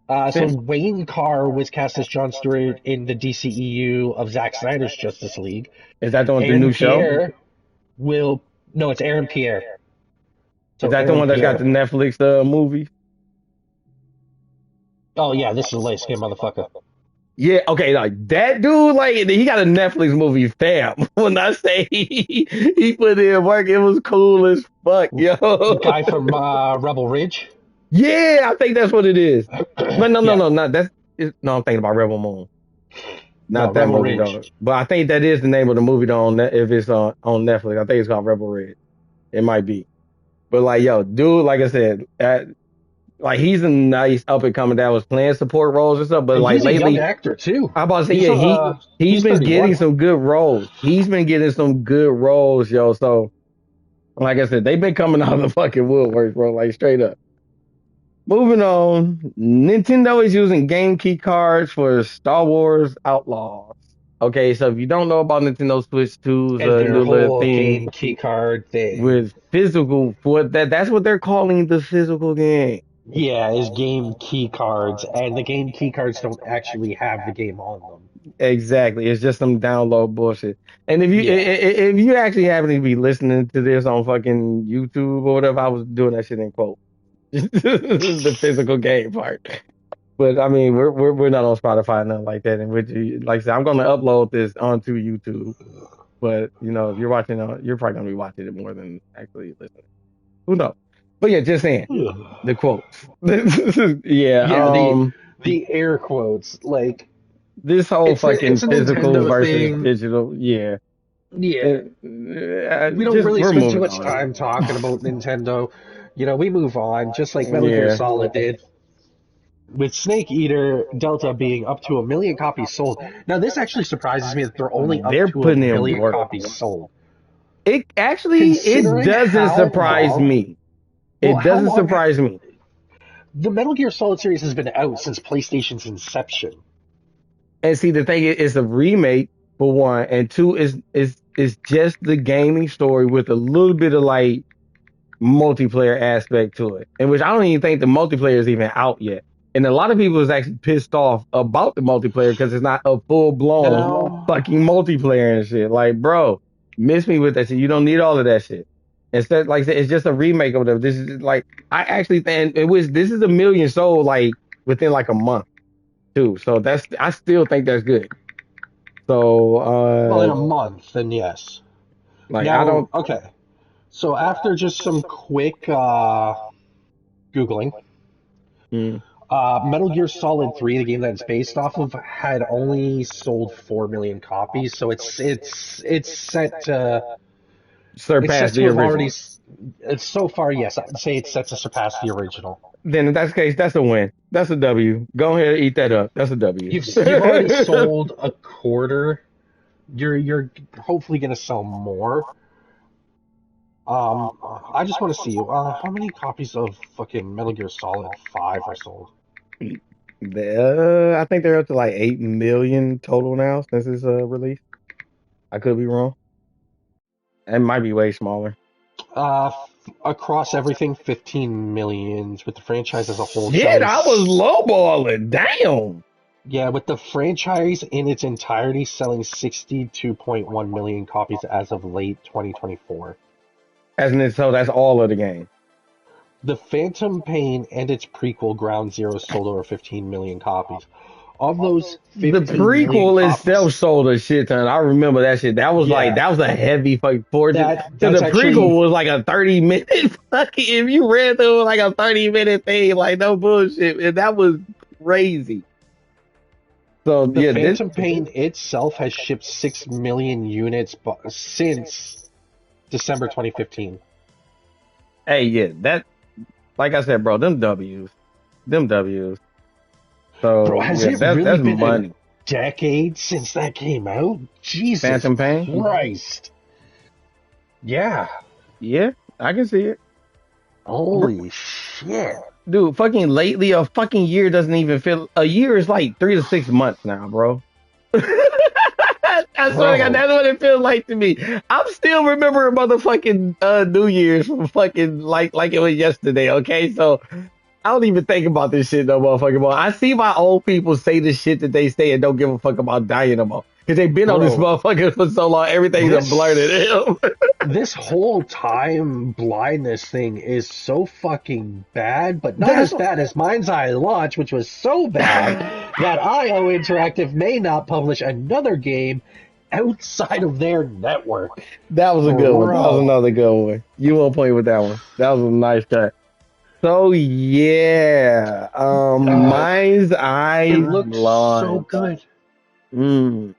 So Wayne Carr was cast as Jon Stewart in the DCEU of Zack Snyder's Justice League. Is that the new show? No, it's Aaron Pierre. So is that the one that got the Netflix movie? Oh yeah, this is a light skinned motherfucker. Yeah, okay, like that dude, like he got a Netflix movie, fam. When I say he put in work, it was cool as fuck, The yo. guy from Rebel Ridge. Yeah, I think that's what it is. But Yeah. no, not that's no. I'm thinking about Rebel Moon, No, not that Rebel movie Ridge. though. But I think that is the name of the movie though. If it's on Netflix, I think it's called Rebel Red. It might be. But like, yo, dude, like I said, like he's a nice up and coming that was playing support roles and stuff. But And like he's a young lately, actor too. I'm about to say, yeah, he's He's been getting 31. some good roles. He's been getting some good roles, yo. So like I said, they've been coming out of the fucking woodworks, bro. Like straight up. Moving on, Nintendo is using game key cards for Star Wars Outlaws. Okay, so if you don't know about Nintendo Switch 2's And their new little whole thing game key card thing. with physical, that's what they're calling the physical game. Yeah, is game key cards, and the game key cards don't actually have the game on them. Exactly, it's just some download bullshit. And if you Yeah. if you actually happen to be listening to this on fucking YouTube or whatever, I was doing that shit in quote. The physical game part. But I mean, we're not on Spotify, nothing like that. And which, like I said, I'm going to upload this onto YouTube. But you know, if you're watching, you're probably going to be watching it more than actually listening. Who knows? But yeah, just saying the quotes. Yeah, the air quotes, like this whole fucking it's a physical Nintendo versus thing. digital. Yeah, Yeah. We don't really we're spend too moving much on. time talking about Nintendo. You know, we move on, just like Metal Gear Yeah. Solid did. With Snake Eater Delta being up to 1 million copies sold. Now, this actually surprises me that they're only up They're to putting 1 in million work. copies sold. It actually Considering doesn't how surprise long- me. Well, It how doesn't long- surprise me. The Metal Gear Solid series has been out since PlayStation's inception. And see, the thing is, it's a remake for one, and two is just the gaming story with a little bit of like multiplayer aspect to it, in which I don't even think the multiplayer is even out yet. And a lot of people is actually pissed off about the multiplayer because it's not a full blown No. fucking multiplayer and shit. Like, bro, miss me with that shit. You don't need all of that shit. Instead, like I said, it's just a remake of it. This is like, I actually think this is 1 million sold like within like a month too. So I still think that's good. So, Well, in a month, then yes. like, Now, I don't. Okay. So after just some quick Googling, Metal Gear Solid 3, the game that it's based off of, had only sold 4 million copies. So it's set to Surpass the original. already. It's so far, yes, I'd say it's set to surpass the original. Then in that case, that's a win. That's a W. Go ahead and eat that up. That's a W. You've already sold a quarter. You're hopefully going to sell more. I just want to see how many copies of fucking Metal Gear Solid 5 are sold. I think they're up to like 8 million total now since it's released. I could be wrong. It might be way smaller. Across everything, 15 millions with the franchise as a whole. Shit, I was lowballing. Damn. Yeah, with the franchise in its entirety selling 62.1 million copies as of late 2024. So that's all of the game. The Phantom Pain and its prequel Ground Zero sold over 15 million copies. Of those, the prequel itself sold a shit ton. I remember that shit. That was that was a heavy fucking fortune. So the prequel was like a 30-minute fucking. If you read through like a 30-minute thing, like no bullshit, and that was crazy. So the Phantom Pain itself has shipped 6 million units since December 2015. Hey, yeah, that, like I said, bro, them W's. So, bro, has it that's been money. A decade since that came out? Jesus Phantom Pain? Christ. Yeah. Yeah, I can see it. Holy shit. Dude, fucking lately, a fucking year doesn't even feel, a year is like 3 to 6 months now, bro. I swear to God, that's what it feels like to me. I'm still remembering motherfucking New Year's from fucking like it was yesterday, okay? So I don't even think about this shit no motherfucking more. I see my old people say the shit that they say and don't give a fuck about dying no more. Because they've been on this Bro, motherfucker for so long, everything's a blur to them. this whole time blindness thing is so fucking bad, but not That's as bad as Mind's Eye launch, which was so bad that IO Interactive may not publish another game outside of their network. that was a good one. That was Bro. another good one. You won't play with that one. That was a nice cut. So yeah, Mind's Eye It looked so launch. good.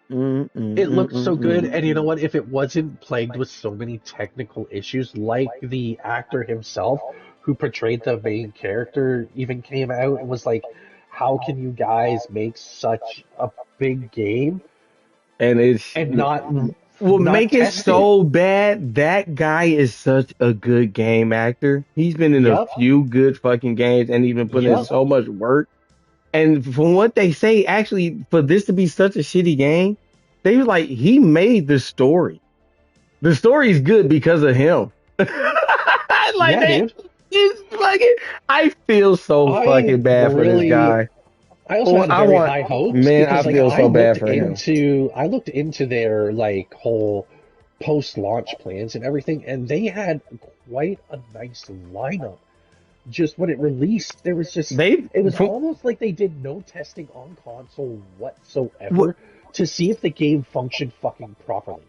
It looked so good, and you know what? If it wasn't plagued with so many technical issues, like the actor himself who portrayed the main character even came out and was like, how can you guys make such a big game And it's and not what not make it test so bad. That guy is such a good game actor. He's been in a Yep. few good fucking games and even put in Yep. so much work. And from what they say, actually, for this to be such a shitty game, they was like, he made the story. The story is good because of him. Like Yeah, that, dude. it's fucking. I feel so I fucking bad for this really- guy. I also Well, had I very want- high hopes man, because I feel so bad for him. I looked into their like whole post-launch plans and everything, and they had quite a nice lineup. Just when it released, there was just it was almost like they did no testing on console whatsoever to see if the game functioned fucking properly.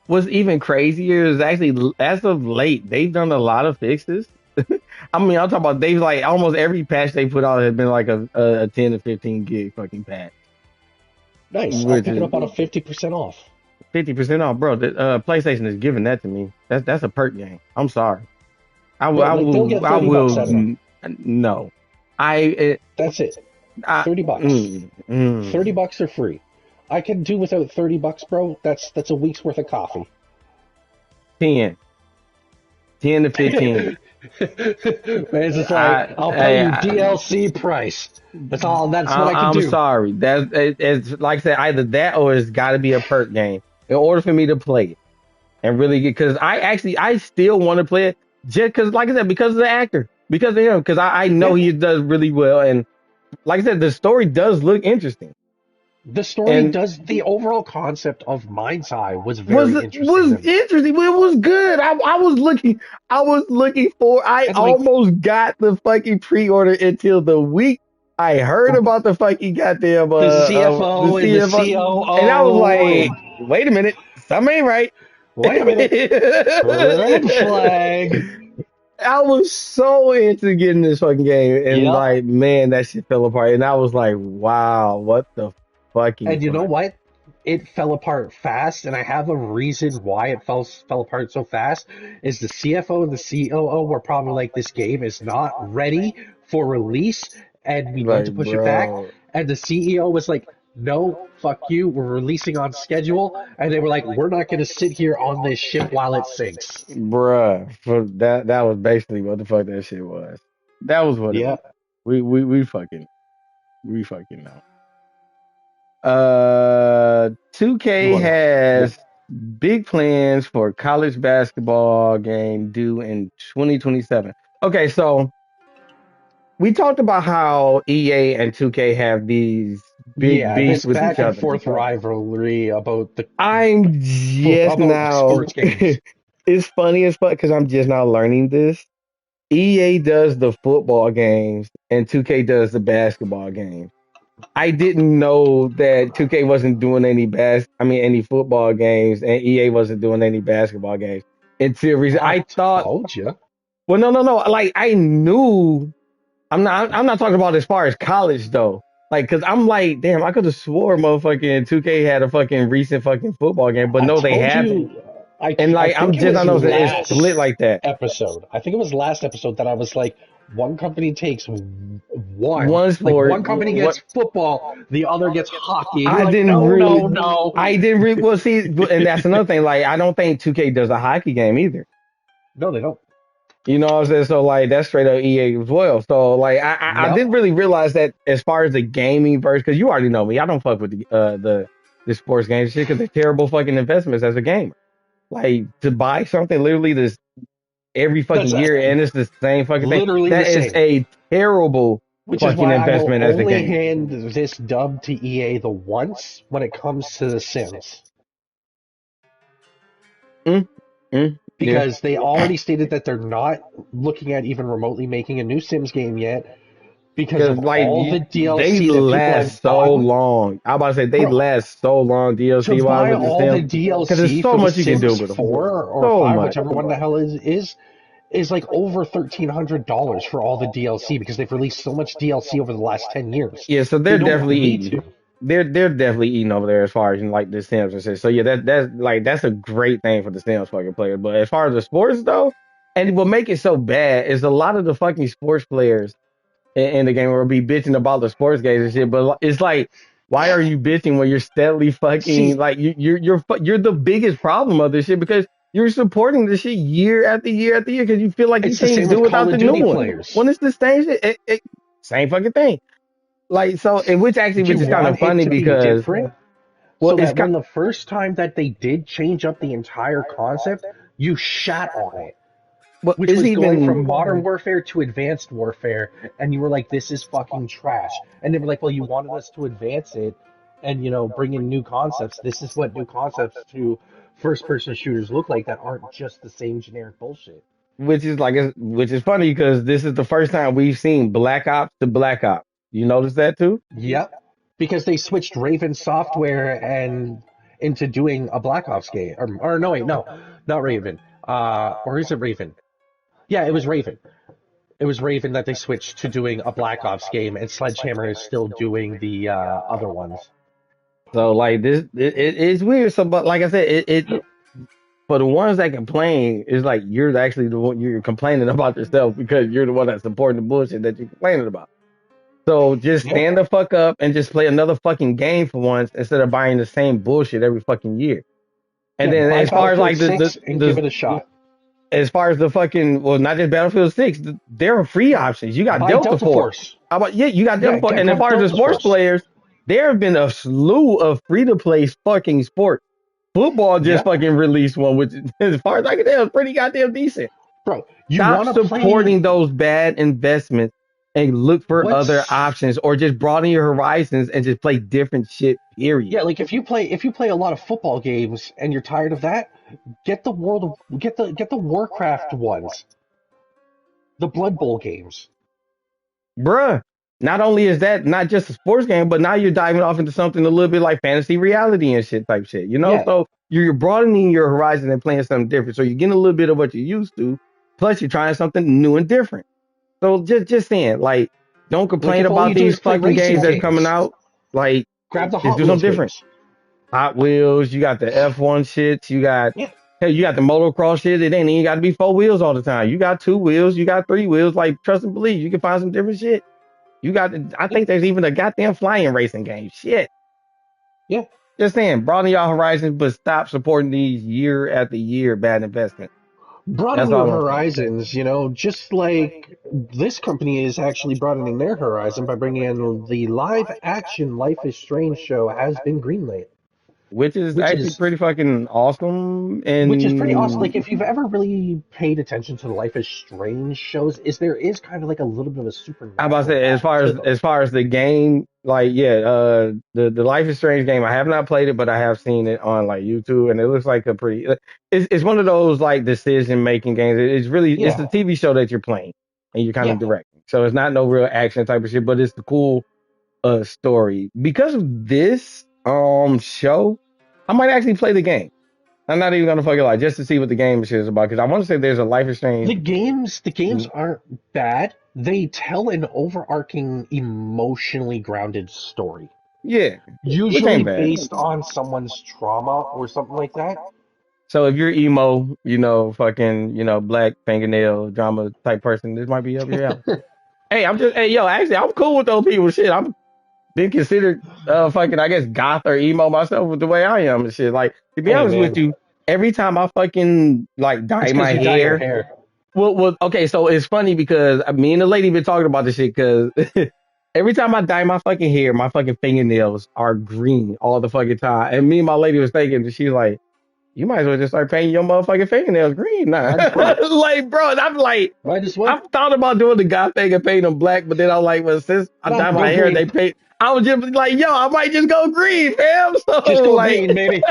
What's even crazier is actually, as of late, they've done a lot of fixes. I mean, I'm talking about they've like almost every patch they put out has been like a 10 to 15 gig fucking patch. Nice. I'll Which pick it is- up on a 50% off. 50% off, bro. The PlayStation is giving that to me. That's a perk game. I'm sorry. I will. Yeah, like, they'll get I 30 will. bucks out of it. No. That's it. I 30 bucks. 30 bucks are free. I can do without 30 bucks, bro. That's a week's worth of coffee. 10 to 15. It's just like, I'll pay you DLC price. That's all. That's what I can do. I'm sorry. It's like I said, either that or it's got to be a perk game in order for me to play it and really get. Because I still want to play it just because, like I said, because of the actor, because of him, because I know he does really well, and like I said, the story does look interesting. The story does. The overall concept of Mind's Eye was very interesting. Was interesting. It was good. I was looking. I was looking for. I almost got the fucking pre-order until the week I heard about the fucking goddamn the CFO and the COO, and I was like, wait a minute, something ain't right. Wait a minute, red flag. I was so into getting this fucking game, and like, man, that shit fell apart. And I was like, wow, what the fucking. And you know what? It fell apart fast, and I have a reason why it fell apart so fast. Is the CFO and the COO were probably like, this game is not ready for release, and we need to push it back. And the CEO was like, no, fuck you, we're releasing on schedule. And they were like, we're not going to sit here on this ship while it sinks. Bruh, for that was basically what the fuck that shit was. That was what it was. We fucking know. 2K has big plans for college basketball game due in 2027. Okay, so we talked about how EA and 2K have these big beefs with back each other. and forth rivalry about the. I'm just now. Sports games. It's funny as fuck because I'm just now learning this. EA does the football games and 2K does the basketball games. I didn't know that 2K wasn't doing any football games and EA wasn't doing any basketball games until recently. I thought. Told you. Well, no. Like I knew. I'm not talking about as far as college though. Like, cause I'm like, damn, I could have swore motherfucking 2K had a fucking recent fucking football game, but no, they haven't. And like, I'm just not know that it's split like that. Episode. I think it was last episode that I was like, one company takes one sport. Like one company gets football, the other gets hockey. I like, didn't no, really. No. I didn't really. Well, see, and that's another thing. Like, I don't think 2K does a hockey game either. No, they don't. You know what I'm saying? So like, that's straight up EA as well. So like, I didn't really realize that as far as the gaming version, because you already know me, I don't fuck with the sports games shit because they're terrible fucking investments as a gamer. Like, to buy something literally this every fucking year and it's the same fucking thing. Literally That is a terrible Which is fucking why I will investment as the only game. hand this dub to EA the once when it comes to The Sims. Yeah. Because they already stated that they're not looking at even remotely making a new Sims game yet because Because of like all the they DLC that people have last so gotten. long. I about to say they Bro, last so long to DLC wise buy with the all the Sims. Because there's DLC so for The much you can do Sims with them. 4 or So 5, much. whichever one the hell is like over $1,300 for all the DLC because they've released so much DLC over the last 10 years. Yeah, so They they're don't definitely need eating. to. They're definitely eating over there as far as in, like the Sims and shit. So yeah, that's a great thing for the Sims fucking players. But as far as the sports though, and what make it so bad is a lot of the fucking sports players in the game will be bitching about the sports games and shit. But it's like, why are you bitching when you're steadily fucking See, like you're the biggest problem of this shit because you're supporting this shit year after year after year because you feel like you it's the can't same do with Call without of the new Duty one. players. When it's the same shit, same fucking thing. Like so, and You which is kind of want it funny to be because different well, so it's that kind when the first time that they did change up the entire concept, you shat on it. well, Which it's was going from even Modern Warfare to Advanced Warfare, and you were like, this is fucking trash. And they were like, well, you wanted us to advance it and, bring in new concepts. This is what new concepts to first person shooters look like that aren't just the same generic bullshit. which is funny because this is the first time we've seen Black Ops to Black Ops. You notice that too? Yep. Because they switched Raven Software and into doing a Black Ops game. Or no, wait, no, not Raven. Or is it Raven? Yeah, it was Raven. It was Raven that they switched to doing a Black Ops game, and Sledgehammer is still doing the other ones. So like it's weird. So, but like I said, it for the ones that complain, it's like you're actually the one you're complaining about yourself because you're the one that's supporting the bullshit that you're complaining about. So just Yeah. stand the fuck up and just play another fucking game for once instead of buying the same bullshit every fucking year. And Yeah, then buy as far as Battlefield like 6 and give it a shot. as far as the fucking well, not just Battlefield 6, there are free options. You got Buy Delta Delta Force. Force. How about you got Delta Yeah, Force? And as grab far as the Delta sports Force. players, there have been a slew of free to play fucking sports. Football just Yeah. fucking released one, which as far as I can tell, is pretty goddamn decent. Bro, you Stop want to play supporting those bad investments and look for other what's options or just broaden your horizons and just play different shit, period. yeah, like if you play a lot of football games and you're tired of that, get the Warcraft ones. The Blood Bowl games. Bruh, not only is that not just a sports game, but now you're diving off into something a little bit like fantasy reality and shit type shit, you know? Yeah. So you're broadening your horizon and playing something different. So you're getting a little bit of what you're used to, plus you're trying something new and different. So just saying, like, don't Like complain if all about you do these is play fucking games racing that's coming games, out. Like, grab the just Hot do something Wheels different. games. Hot Wheels, you got the F1 shits, you got Yeah. hey, you got the motocross shit. It ain't even got to be 4 wheels all the time. You got 2 wheels, you got 3 wheels. Like, trust and believe, you can find some different shit. You got, I Yeah. think there's even a goddamn flying racing game. Shit. Yeah. Just saying, broaden your horizons, but stop supporting these year after year bad investments. Broaden That's your all I'm saying. horizons, just like this company is actually broadening their horizon by bringing in the live action Life is Strange show has been greenlit. Which is Which actually is pretty fucking awesome. which is pretty awesome. And Like if you've ever really paid attention to the Life is Strange shows, there is kind of like a little bit of a I about to supernatural say, vibe to them. as far as the game, like yeah, the Life is Strange game, I have not played it, but I have seen it on like YouTube, and it looks like a pretty. It's one of those like decision making games. It's Yeah, the TV show that you're playing and you're kind of yeah. directing. So it's not no real action type of shit, but it's the cool story. Because of this show, I might actually play the game. I'm not even gonna fucking lie, just to see what the game shit is about. Because I want to say there's a Life is Strange. The games aren't bad. They tell an overarching, emotionally grounded story, Yeah, which usually ain't bad. based on someone's trauma or something like that. So if you're emo, fucking, black fingernail drama type person, this might be up your alley. Hey, yo, actually, I'm cool with those people. Shit, I'm been considered, fucking, I guess, goth or emo myself with the way I am and shit. Like, to be Hey honest with man, you, every time I fucking, like, it's dye because my you dye your hair, hair. okay, so it's funny because me and the lady been talking about this shit because every time I dye my fucking hair, my fucking fingernails are green all the fucking time. And me and my lady was thinking, she's like, You might as well just start painting your motherfucking fingernails green now. Might as well. Like, bro, I'm like, Might as well. I've thought about doing the guy thing and painting them black, but then I'm like, well, since I No, dye go my hair, green. they paint. I was just like, yo, I might just go green, fam. So Just go like, green, baby.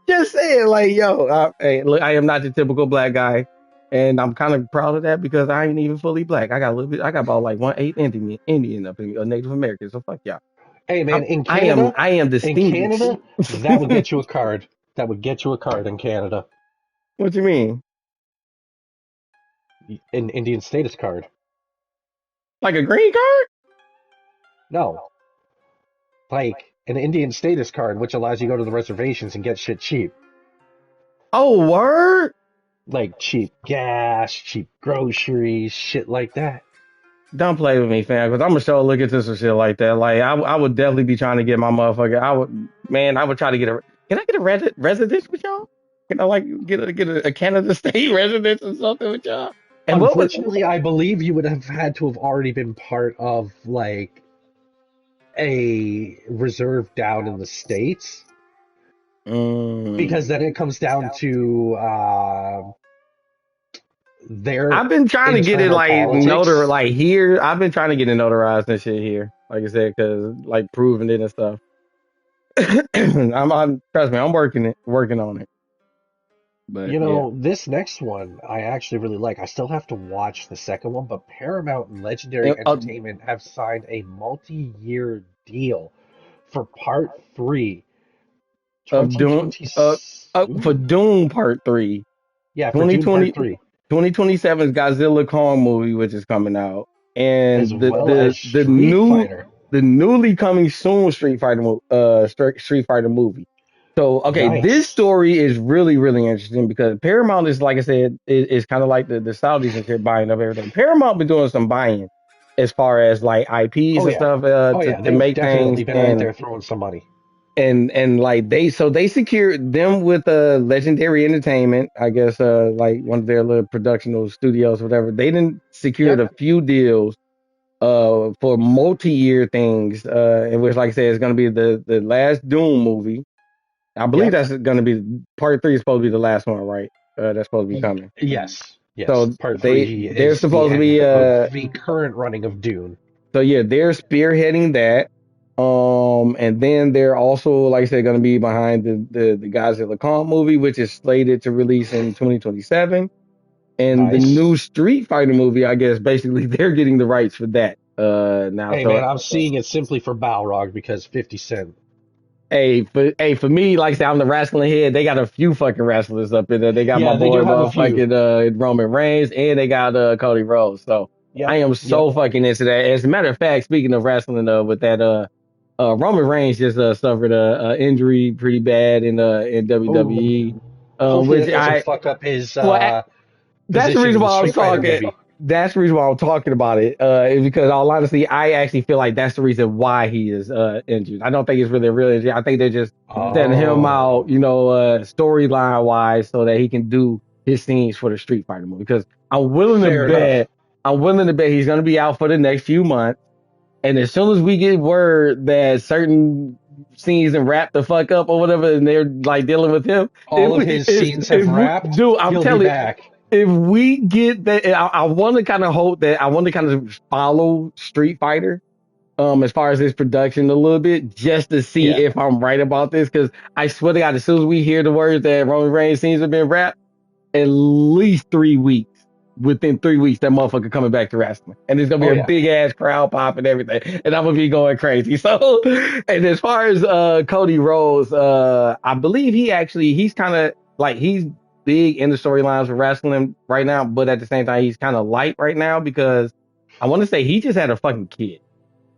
just saying, like, yo, hey, look, I am not the typical black guy, and I'm kind of proud of that because I ain't even fully black. I got a little bit. I got about like 1/8 Indian up in me, or Native American. So fuck y'all. Hey, man, in I am Canada, distinguished. that would get you a card. That would get you a card in Canada. What you mean? An Indian status card. Like a green card? No, like an Indian status card, which allows you to go to the reservations and get shit cheap. Oh, word. Like cheap gas, cheap groceries, shit like that. Don't play with me, fam, because I'm gonna sure look into some shit like that. Like, I would definitely be trying to get my motherfucker. I would try to get a. Can I get a residence with y'all? Can I like get a Canada state residence or something with y'all? And what was? Unfortunately, I believe you would have had to have already been part of like a reserve down in the States, because then it comes down to their I've been trying to get it internal like politics. like here. I've been trying to get it notarized and shit here. Like I said, because like proving it and stuff. I'm trust me, I'm working on it. But You yeah, know, this next one I actually really like. I still have to watch the second one, but Paramount and Legendary Entertainment have signed a multi-year deal for part 3, of Doom 2020. for Doom Part 3. Yeah, for Dune Part 2020 3, 2027's Godzilla Kong movie, which is coming out, as and well as the Street Fighter. the newly coming soon Street Fighter movie. So okay, this Nice. story is really interesting because Paramount is, like I said, is kind of like the Saudis and shit buying up everything. Paramount been doing some buying as far as like IPs Oh and yeah. stuff Oh yeah, to they've make things, definitely been out there throwing some money. and like they secured them with Legendary Entertainment, I guess, like one of their little productional studios, whatever. They didn't secured a Yep. few deals for multi-year things, in which, like I said, it's going to be the last Doom movie. I believe Yep. that's going to be part 3 is supposed to be the last one, right? That's supposed to be coming. Yes. Yes. So Part 3 they're is the supposed to end be of the current running of Dune. so yeah, they're spearheading that. And then they're also, like I said, going to be behind the Godzilla Kong movie, which is slated to release in 2027. And the Nice. new Street Fighter movie, I guess, basically they're getting the rights for that. Now, Hey so man, I'm seeing it simply for Balrog because 50 Cent. for me, like I said, I'm the wrestling head. They got a few fucking wrestlers up in there. They got my Yeah, they boy do have a few. motherfucking Roman Reigns, and they got Cody Rhodes. So I Yep. am Yep. so fucking into that. As a matter of fact, speaking of wrestling, with that Roman Reigns just suffered a injury pretty bad in Oh, WWE, hopefully which that doesn't fuck up his well, that's the position reason in the why I'm Street Fighter talking. movie. That's the reason why I'm talking about it. Is because, all honesty, I actually feel like that's the reason why he is injured. I don't think it's really a real injury. I think they're just setting him out, Oh, storyline wise, so that he can do his scenes for the Street Fighter movie. Because I'm willing to fair enough. bet, he's going to be out for the next few months. And as soon as we get word that certain scenes and wrap the fuck up or whatever, and they're like dealing with him, All of his scenes have wrapped. dude, I'm He'll be telling you, back. if we get that, I want to kind of hope that I want to kind of follow Street Fighter, as far as his production a little bit, just to see Yeah. if I'm right about this. Because I swear to God, as soon as we hear the words that Roman Reigns scenes have been wrapped, at least 3 weeks. Within 3 weeks, that motherfucker coming back to wrestling, and there's gonna be Oh a yeah. big ass crowd pop and everything, and I'm gonna be going crazy. So, and as far as Cody Rhodes, I believe he's kind of like he's big in the storylines of wrestling right now, but at the same time he's kind of light right now because I want to say he just had a fucking kid.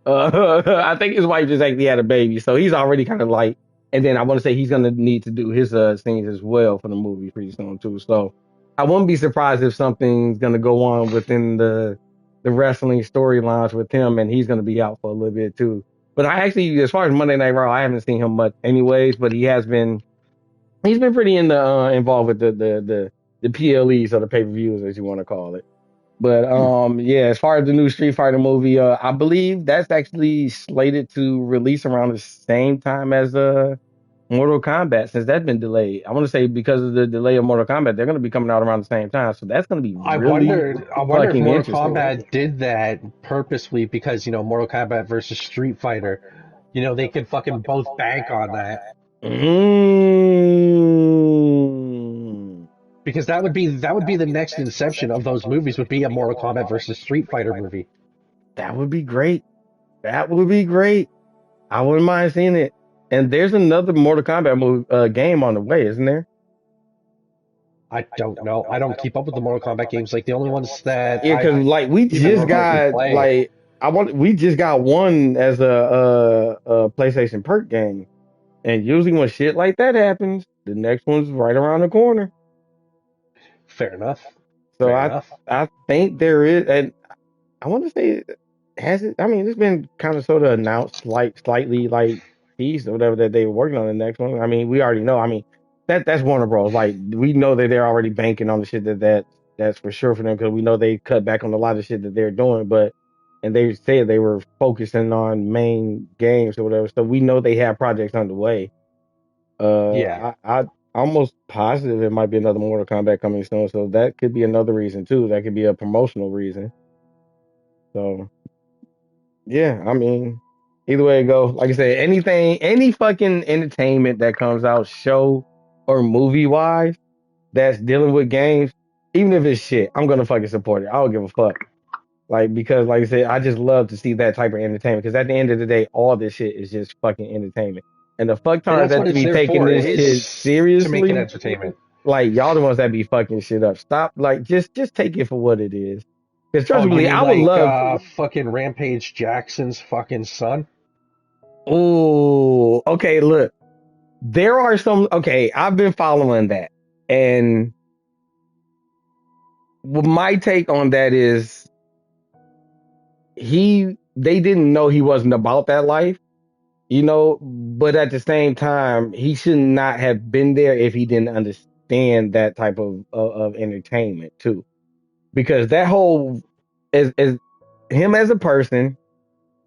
I think his wife just actually had a baby, so he's already kind of light. And then I want to say he's gonna need to do his scenes as well for the movie pretty soon too. So I wouldn't be surprised if something's gonna go on within the wrestling storylines with him, and he's gonna be out for a little bit too. But I actually, as far as Monday Night Raw, I haven't seen him much anyways. But he's been pretty involved with the PLEs or the pay per views, as you want to call it. But yeah, as far as the new Street Fighter movie, I believe that's actually slated to release around the same time as Mortal Kombat, since that's been delayed, I want to say because of the delay of Mortal Kombat, they're going to be coming out around the same time. So that's going to be really I wonder if fucking Mortal interesting. Kombat did that purposely because, Mortal Kombat versus Street Fighter, they could fucking both bank on that. Mm. Because that would be the next inception of those movies would be a Mortal Kombat versus Street Fighter movie. That would be great. That would be great. I wouldn't mind seeing it. And there's another Mortal Kombat game on the way, isn't there? I don't know. I don't keep up with the Mortal Kombat games. Like the only ones that Yeah, I because like we even just remotely got play. we just got one as a PlayStation perk game, and usually when shit like that happens, the next one's right around the corner. Fair enough. So Fair enough. I think there is, and I want to say, has it? I mean, it's been kind of sort of announced, like slightly like teased or whatever that they were working on the next one. I mean, we already know. I mean, that's Warner Bros. Like we know that they're already banking on the shit that's for sure for them because we know they cut back on a lot of shit that they're doing, but and they said they were focusing on main games or whatever. So we know they have projects underway. Yeah. I almost positive it might be another Mortal Kombat coming soon. So that could be another reason too. That could be a promotional reason. So yeah, I mean, either way it goes, like I said, any fucking entertainment that comes out, show or movie wise, that's dealing with games, even if it's shit, I'm gonna fucking support it. I don't give a fuck. Like because, like I said, I just love to see that type of entertainment. Because at the end of the day, all this shit is just fucking entertainment. And the And fucktards that's that what it's be there taking for, this shit is to make it seriously, entertainment. like y'all the ones that be fucking shit up. Stop, like just take it for what it is. Because trust Oh, you me, mean I would like love. fucking Rampage Jackson's fucking son? Oh, okay. Look, there are some. Okay, I've been following that, and my take on that is they didn't know he wasn't about that life, but at the same time, he should not have been there if he didn't understand that type of entertainment too, because that whole as him as a person,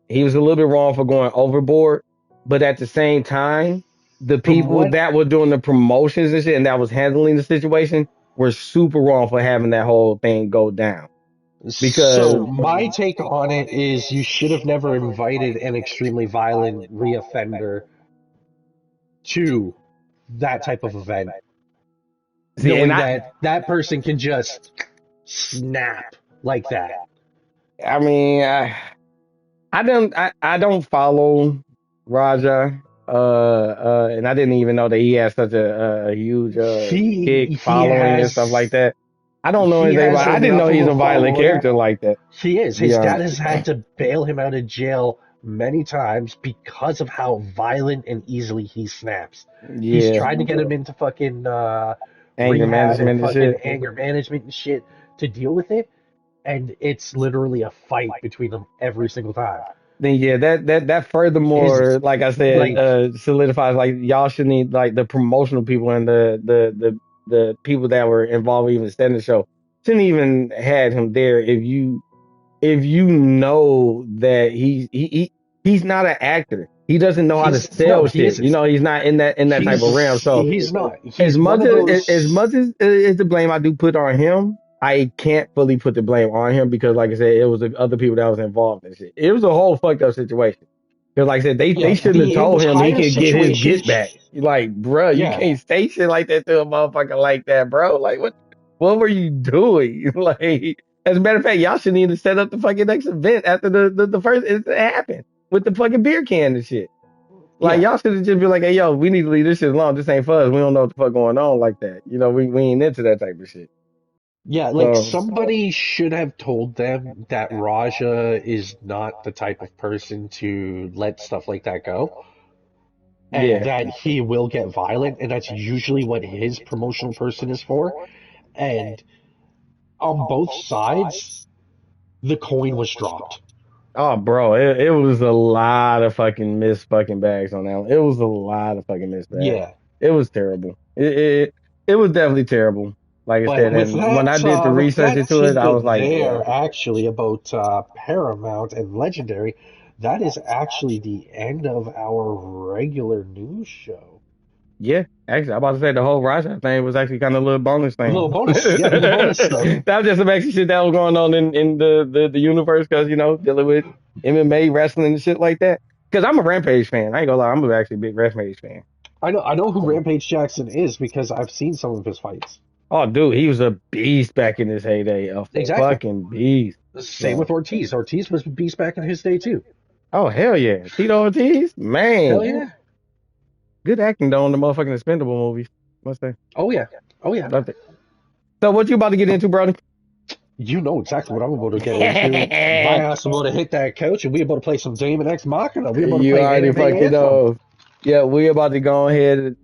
he was a little bit wrong for going overboard, but at the same time, the From people what that were doing the promotions and shit and that was handling the situation were super wrong for having that whole thing go down. So Because my take on it is you should have never invited an extremely violent reoffender to that type of event, see, and knowing that that person can just snap like that. I mean, I don't follow Raja, and I didn't even know that he has such a huge big He following and stuff like has that. I don't know he anything has about. I didn't know enough of he's a a violent following. character like that. He is. To be His dad honest. has had to bail him out of jail many times because of how violent and easily he snaps. He's Yeah, tried to get him into fucking anger rehab and management and fucking shit. anger management and shit to deal with it, and it's literally a fight between them every single time. Then yeah, that furthermore, His like I said, like solidifies like y'all should need like the promotional people and the people that were involved with even setting the show shouldn't even had him there if you know that he's not an actor. He doesn't know how to he's no, sell he shit. isn't. He's not in that type of realm. So He's not. He's one of as those. much as the blame I do put on him, I can't fully put the blame on him because, like I said, it was the other people that was involved in shit. It was a whole fucked up situation. Because, like I said, they Yeah, shouldn't have the told him he entire could get his situation. get back. Like, bruh, you Yeah, can't say shit like that to a motherfucker like that, bro. Like, what were you doing? Like, as a matter of fact, y'all shouldn't even set up the fucking next event after the first incident happened with the fucking beer can and shit. Like yeah. y'all should have just been like, hey yo, we need to leave this shit alone. This ain't for us. We don't know what the fuck going on like that. We ain't into that type of shit. Yeah, like So somebody should have told them that Raja is not the type of person to let stuff like that go, and yeah. that he will get violent, and that's usually what his promotional person is for. And on both sides, the coin was dropped. Oh bro, it was a lot of fucking missed fucking bags on that one. It was a lot of fucking missed bags. Yeah, It was terrible. It was definitely terrible. Like I but said, and when I did the with research that into it, I was tidbit like, yeah. there, actually about Paramount and Legendary, that is actually the end of our regular news show. Yeah, actually, I'm about to say the whole Raja thing was actually kind of a little bonus A little thing. bonus. Yeah, a little bonus stuff. That was just some extra shit that was going on in the universe because, dealing with MMA, wrestling, and shit like that. Because I'm a Rampage fan. I ain't gonna lie, I'm actually a big Rampage fan. I know who So, Rampage Jackson is because I've seen some of his fights. oh, dude, he was a beast back in his heyday. A Exactly. fucking beast. Same So, with Ortiz. Ortiz was a beast back in his day too. oh, hell yeah. Tito Ortiz? Hell Man. yeah. Good acting, though, in the motherfucking Expendable movies. Must say. Oh yeah. Oh yeah. Loved it. So, what you about to get into, brother? You know exactly what I'm about to get into. My ass about to hit that couch and we about to play some Damon X Machina. We about to You play already Anime fucking Anthem. know. Yeah, we about to go ahead.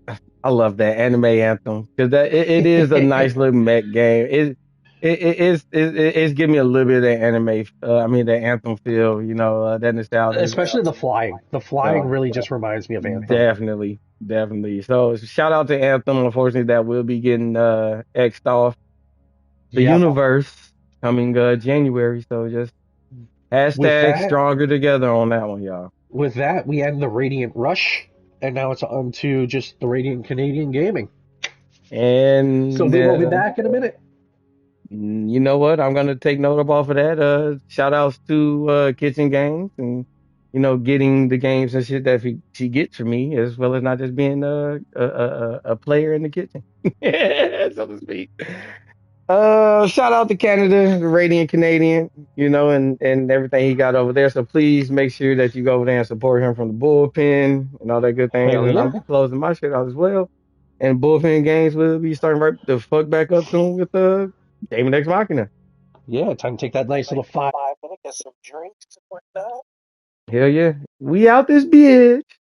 I love that anime anthem because it is a nice little mech game. It's giving me a little bit of that anime. I mean that anthem feel. That nostalgia. Especially the flying. The flying So really just reminds me of Anthem. definitely, definitely. So shout out to Anthem. Unfortunately, that will be getting xed off the Yep. universe coming January. So just With hashtag that, stronger together on that one, y'all. with that, we end the Radiant Rush, and now it's on to just the Radiant Canadian Gaming. So And we will be back in a minute. you know what? I'm gonna take note of off of that. Shout outs to Kitchen Games and getting the games and shit that she gets for me, as well as not just being a player in the kitchen, so to speak. Shout out to Canada, the Radiant Canadian, and everything he got over there. So please make sure that you go over there and support him from the bullpen and all that good things. Hell And I'll yeah. be closing my shit out as well. And bullpen games will be starting right the fuck back up soon with Damon X Machina. Yeah, time to take that nice little 5 minute, get some drinks and whatnot. Hell yeah. We out this bitch.